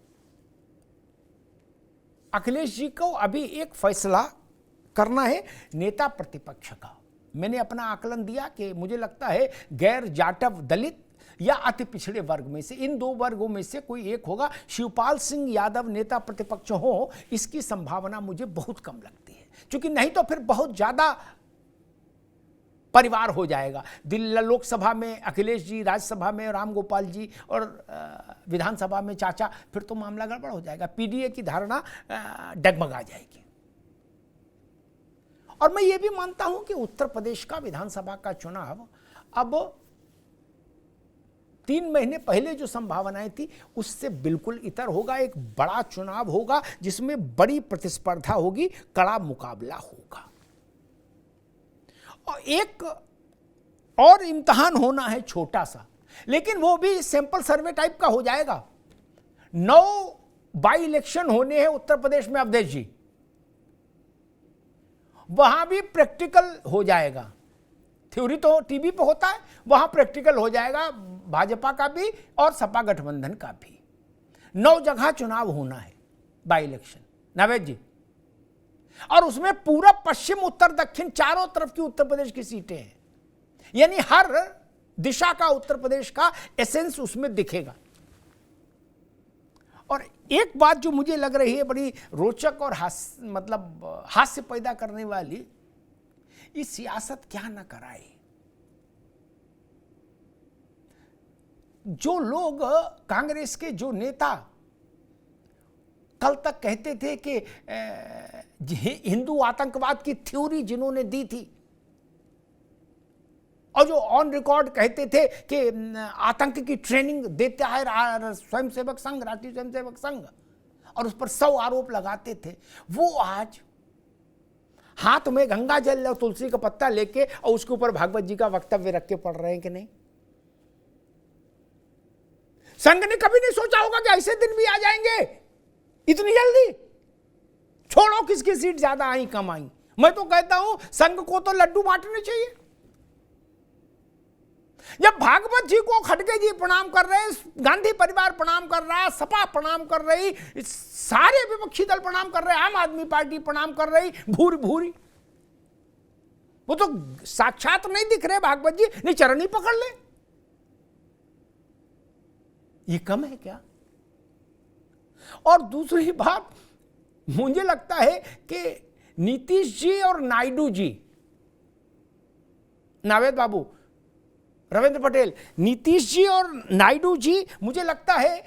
अखिलेश जी को अभी एक फैसला करना है नेता प्रतिपक्ष का। मैंने अपना आकलन दिया कि मुझे लगता है गैर जाटव दलित या अति पिछड़े वर्ग में से, इन दो वर्गों में से कोई एक होगा। शिवपाल सिंह यादव नेता प्रतिपक्ष हो, इसकी संभावना मुझे बहुत कम लगती है, क्योंकि नहीं तो फिर बहुत ज्यादा परिवार हो जाएगा। दिल्ली लोकसभा में अखिलेश जी, राज्यसभा में राम गोपाल जी, और विधानसभा में चाचा, फिर तो मामला गड़बड़ हो जाएगा। पीडीए की धारणा डगमगा जाएगी। और मैं ये भी मानता हूं कि उत्तर प्रदेश का विधानसभा का चुनाव अब 3 महीने पहले जो संभावनाएं थी उससे बिल्कुल इतर होगा। एक बड़ा चुनाव होगा जिसमें बड़ी प्रतिस्पर्धा होगी, कड़ा मुकाबला होगा, और एक और इम्तिहान होना है छोटा सा, लेकिन वो भी सैंपल सर्वे टाइप का हो जाएगा। 9 बाई इलेक्शन होने हैं उत्तर प्रदेश में अवधेश जी, वहां भी प्रैक्टिकल हो जाएगा। थ्योरी तो टीवी पे होता है, वहां प्रैक्टिकल हो जाएगा, भाजपा का भी और सपा गठबंधन का भी। 9 जगह चुनाव होना है बाई इलेक्शन नावेद जी, और उसमें पूरब पश्चिम उत्तर दक्षिण चारों तरफ की उत्तर प्रदेश की सीटें हैं, यानी हर दिशा का उत्तर प्रदेश का एसेंस उसमें दिखेगा। और एक बात जो मुझे लग रही है बड़ी रोचक और हास्य पैदा करने वाली, ये सियासत क्या न कराए। जो लोग कांग्रेस के जो नेता कल तक कहते थे कि हिंदू आतंकवाद की थ्योरी जिन्होंने दी थी, और जो ऑन रिकॉर्ड कहते थे कि आतंक की ट्रेनिंग देता है स्वयंसेवक संघ, राष्ट्रीय स्वयंसेवक संघ, और उस पर 100 आरोप लगाते थे, वो आज हाथ में गंगा जल और तुलसी का पत्ता लेके और उसके ऊपर भागवत जी का वक्तव्य रख के पढ़ रहे हैं कि नहीं? संघ ने कभी नहीं सोचा होगा कि ऐसे दिन भी आ जाएंगे इतनी जल्दी। छोड़ो किसकी सीट ज्यादा आई कम आई, मैं तो कहता हूं संघ को तो लड्डू बांटने चाहिए। जब भागवत जी को खड़गे जी प्रणाम कर रहे, गांधी परिवार प्रणाम कर रहा, सपा प्रणाम कर रही, सारे विपक्षी दल प्रणाम कर रहे, आम आदमी पार्टी प्रणाम कर रही, भूरी भूरी, वो तो साक्षात नहीं दिख रहे भागवत जी, नहीं चरण ही पकड़ ले। ये कम है क्या? और दूसरी बात, मुझे लगता है कि नीतीश जी और नायडू जी, नावेद बाबू, रविंद्र पटेल, नीतीश जी और नायडू जी, मुझे लगता है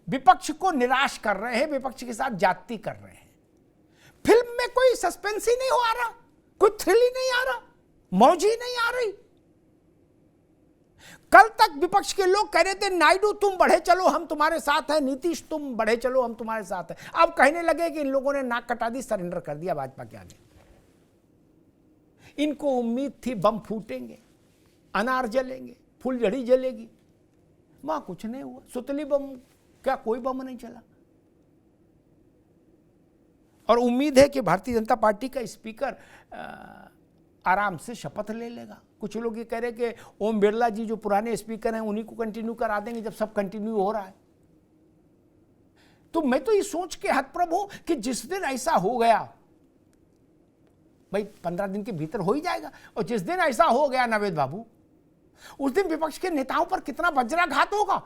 विपक्ष को निराश कर रहे हैं, विपक्ष के साथ जाति कर रहे हैं। फिल्म में कोई सस्पेंस ही नहीं हो आ रहा, कोई थ्रिल ही नहीं आ रहा, मौज ही नहीं आ रही। कल तक विपक्ष के लोग कह रहे थे नायडू तुम बढ़े चलो हम तुम्हारे साथ हैं, नीतीश तुम बढ़े चलो हम तुम्हारे साथ हैं। अब कहने लगे कि इन लोगों ने नाक कटा दी, सरेंडर कर दिया भाजपा के आगे। इनको उम्मीद थी बम फूटेंगे, अनार जलेंगे, फुलझड़ी जलेगी, वहां कुछ नहीं हुआ। सुतली बम क्या, कोई बम नहीं चला। और उम्मीद है कि भारतीय जनता पार्टी का स्पीकर आराम से शपथ ले लेगा। कुछ लोग ये कह रहे कि ओम बिरला जी जो पुराने स्पीकर हैं उन्हीं को कंटिन्यू करा देंगे जब सब कंटिन्यू हो रहा है। तो मैं तो ये सोच के हतप्रभ हूं कि जिस दिन ऐसा हो गया, भाई 15 दिन के भीतर हो ही जाएगा। और जिस दिन ऐसा हो गया नवेद बाबू, उस दिन विपक्ष के नेताओं पर कितना वज्राघात होगा।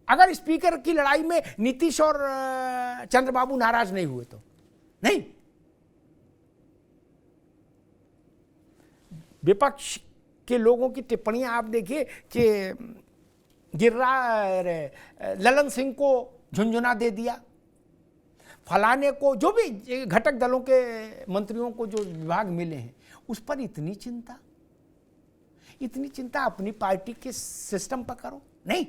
अगर स्पीकर की लड़ाई में नीतीश और चंद्रबाबू नाराज नहीं हुए तो नहीं, विपक्ष के लोगों की टिप्पणियां आप देखिए कि ललन सिंह को झुंझुना दे दिया, फलाने को, जो भी घटक दलों के मंत्रियों को जो विभाग मिले हैं उस पर इतनी चिंता अपनी पार्टी के सिस्टम पर करो। नहीं,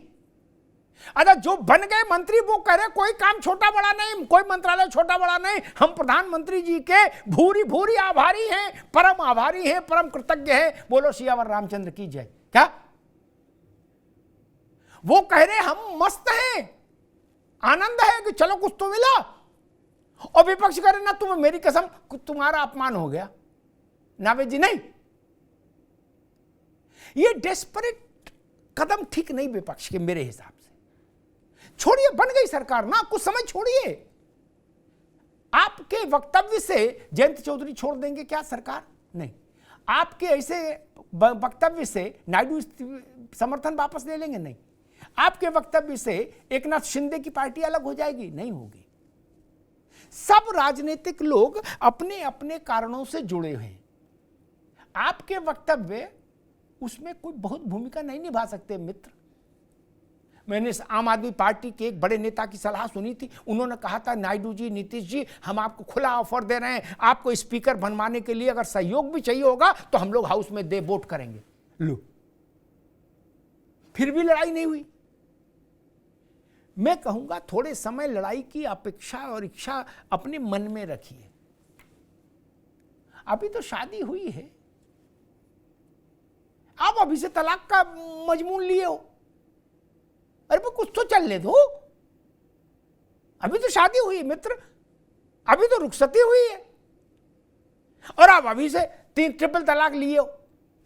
अगर जो बन गए मंत्री वो कह रहे कोई काम छोटा बड़ा नहीं, कोई मंत्रालय छोटा बड़ा नहीं, हम प्रधानमंत्री जी के भूरी भूरी आभारी हैं, परम आभारी हैं, परम कृतज्ञ हैं, बोलो सियावर रामचंद्र की जय। क्या वो कह रहे हम मस्त हैं, आनंद है कि चलो कुछ तो मिला, और विपक्ष कह रहे ना तुम्हें मेरी कसम तुम्हारा अपमान हो गया। नावेद जी नहीं, ये डेस्परेट कदम ठीक नहीं विपक्ष के मेरे हिसाब से। छोड़िए, बन गई सरकार ना, कुछ समय छोड़िए। आपके वक्तव्य से जयंत चौधरी छोड़ देंगे क्या सरकार? नहीं, आपके ऐसे वक्तव्य से नायडू समर्थन वापस ले लेंगे? नहीं, आपके वक्तव्य से एकनाथ शिंदे की पार्टी अलग हो जाएगी? नहीं होगी। सब राजनीतिक लोग अपने अपने कारणों से जुड़े हुए हैं। आपके वक्तव्य उसमें कोई बहुत भूमिका नहीं निभा सकते मित्र। मैंने आम आदमी पार्टी के एक बड़े नेता की सलाह सुनी थी, उन्होंने कहा था नायडू जी, नीतीश जी, हम आपको खुला ऑफर दे रहे हैं, आपको स्पीकर बनवाने के लिए अगर सहयोग भी चाहिए होगा तो हम लोग हाउस में वोट करेंगे। लो, फिर भी लड़ाई नहीं हुई। मैं कहूंगा थोड़े समय लड़ाई की अपेक्षा और इच्छा अपने मन में रखिए। अभी तो शादी हुई है, आप अभी से तलाक का मजमून लिए हो। अरे वो कुछ तो चलने दो, अभी तो शादी हुई है मित्र, अभी तो रुखसती हुई है, और आप अभी से 3 ट्रिपल तलाक लिए हो,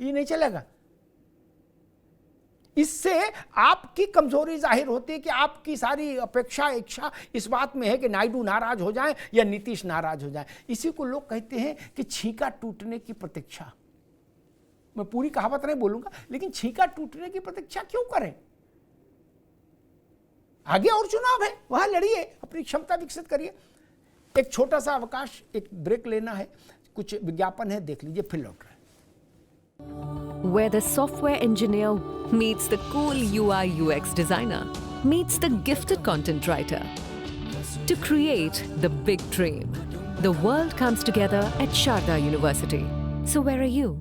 ये नहीं चलेगा। इससे आपकी कमजोरी जाहिर होती है कि आपकी सारी अपेक्षा इच्छा इस बात में है कि नायडू नाराज हो जाए या नीतीश नाराज हो जाए। इसी को लोग कहते हैं कि छींका टूटने की प्रतीक्षा। मैं पूरी कहावत नहीं बोलूंगा, लेकिन छींका टूटने की प्रतीक्षा क्यों करें? आगे और चुनाव है, वहां लड़िए, अपनी क्षमता विकसित करिए। एक छोटा सा अवकाश, एक ब्रेक लेना है, कुछ विज्ञापन है, देख लीजिए, फिर लौट रहे हैं।
Where the software engineer meets the cool UI UX designer, meets the gifted content writer. To create the big dream, the world comes together at Sharda University. So where are you?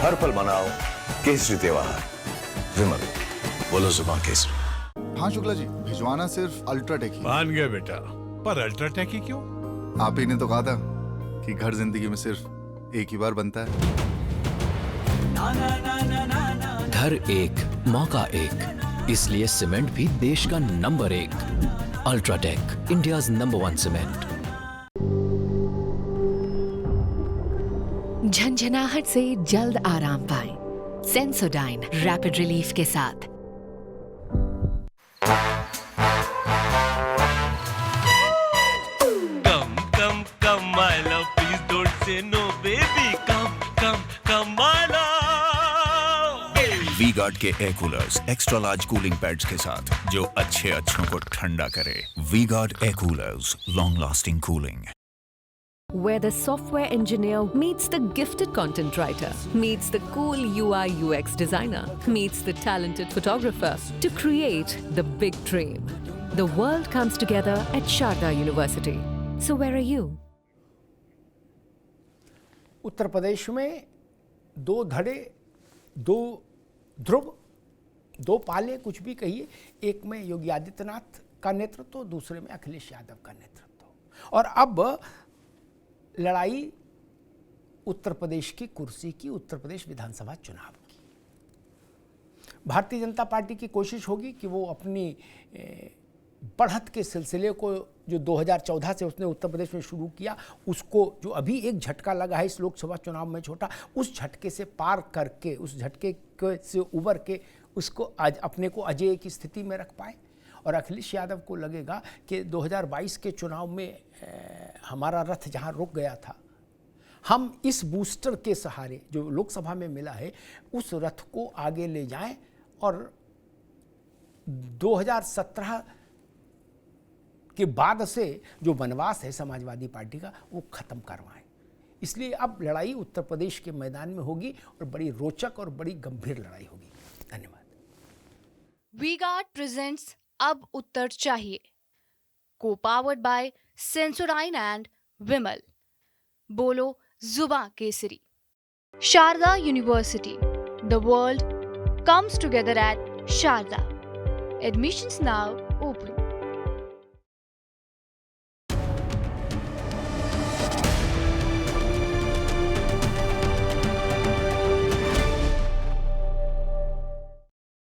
हर पल मनाओ केसरी त्योहार। विमल, बोलो जुबान केसरी।
हाँ शुक्ला जी, भिजवाना सिर्फ UltraTech ही।
मान गया बेटा, पर अल्ट्राटेक ही क्यों?
आप ही ने तो कहा था कि घर जिंदगी में सिर्फ एक ही बार बनता है।
घर एक, मौका एक, इसलिए सीमेंट भी देश का number 1। UltraTech, India's number 1 cement.
झंझनाहट से जल्द आराम पाएं सेंसोडाइन रैपिड रिलीफ के साथ।
Come, come, come, my love, please don't say no, baby. Come, come, come, my love.
V-Guard के air coolers extra large cooling pads के साथ जो अच्छों को ठंडा करे। V-Guard air coolers, long lasting cooling.
Where the software engineer meets the gifted content writer, meets the cool UI UX designer, meets the talented photographer to create the big dream. The world comes together at Sharda University. So where are you?
उत्तर प्रदेश में 2 धड़े, 2 ध्रुव, 2 पाले, कुछ भी कहिए। एक में योगी आदित्यनाथ का नेतृत्व, दूसरे में अखिलेश यादव का नेतृत्व। और अब लड़ाई उत्तर प्रदेश की कुर्सी की, उत्तर प्रदेश विधानसभा चुनाव की। भारतीय जनता पार्टी की कोशिश होगी कि वो अपनी बढ़त के सिलसिले को जो 2014 से उसने उत्तर प्रदेश में शुरू किया, उसको जो अभी एक झटका लगा है इस लोकसभा चुनाव में छोटा, उस झटके से पार करके, उस झटके से उबर के उसको आज अपने को अजेय की स्थिति में रख पाए। और अखिलेश यादव को लगेगा कि 2022 के चुनाव में हमारा रथ जहां रुक गया था, हम इस बूस्टर के सहारे जो लोकसभा में मिला है उस रथ को आगे ले जाएं और 2017 के बाद से जो वनवास है समाजवादी पार्टी का वो खत्म करवाएं। इसलिए अब लड़ाई उत्तर प्रदेश के मैदान में होगी और बड़ी रोचक और बड़ी गंभीर लड़ाई होगी। धन्यवाद।
वी-गार्ड प्रेजेंट्स अब उत्तर चाहिए, को powered by Sensodyne and Vimal. बोलो जुबां केसरी। Sharda university, the world comes together at Sharda. Admissions now open.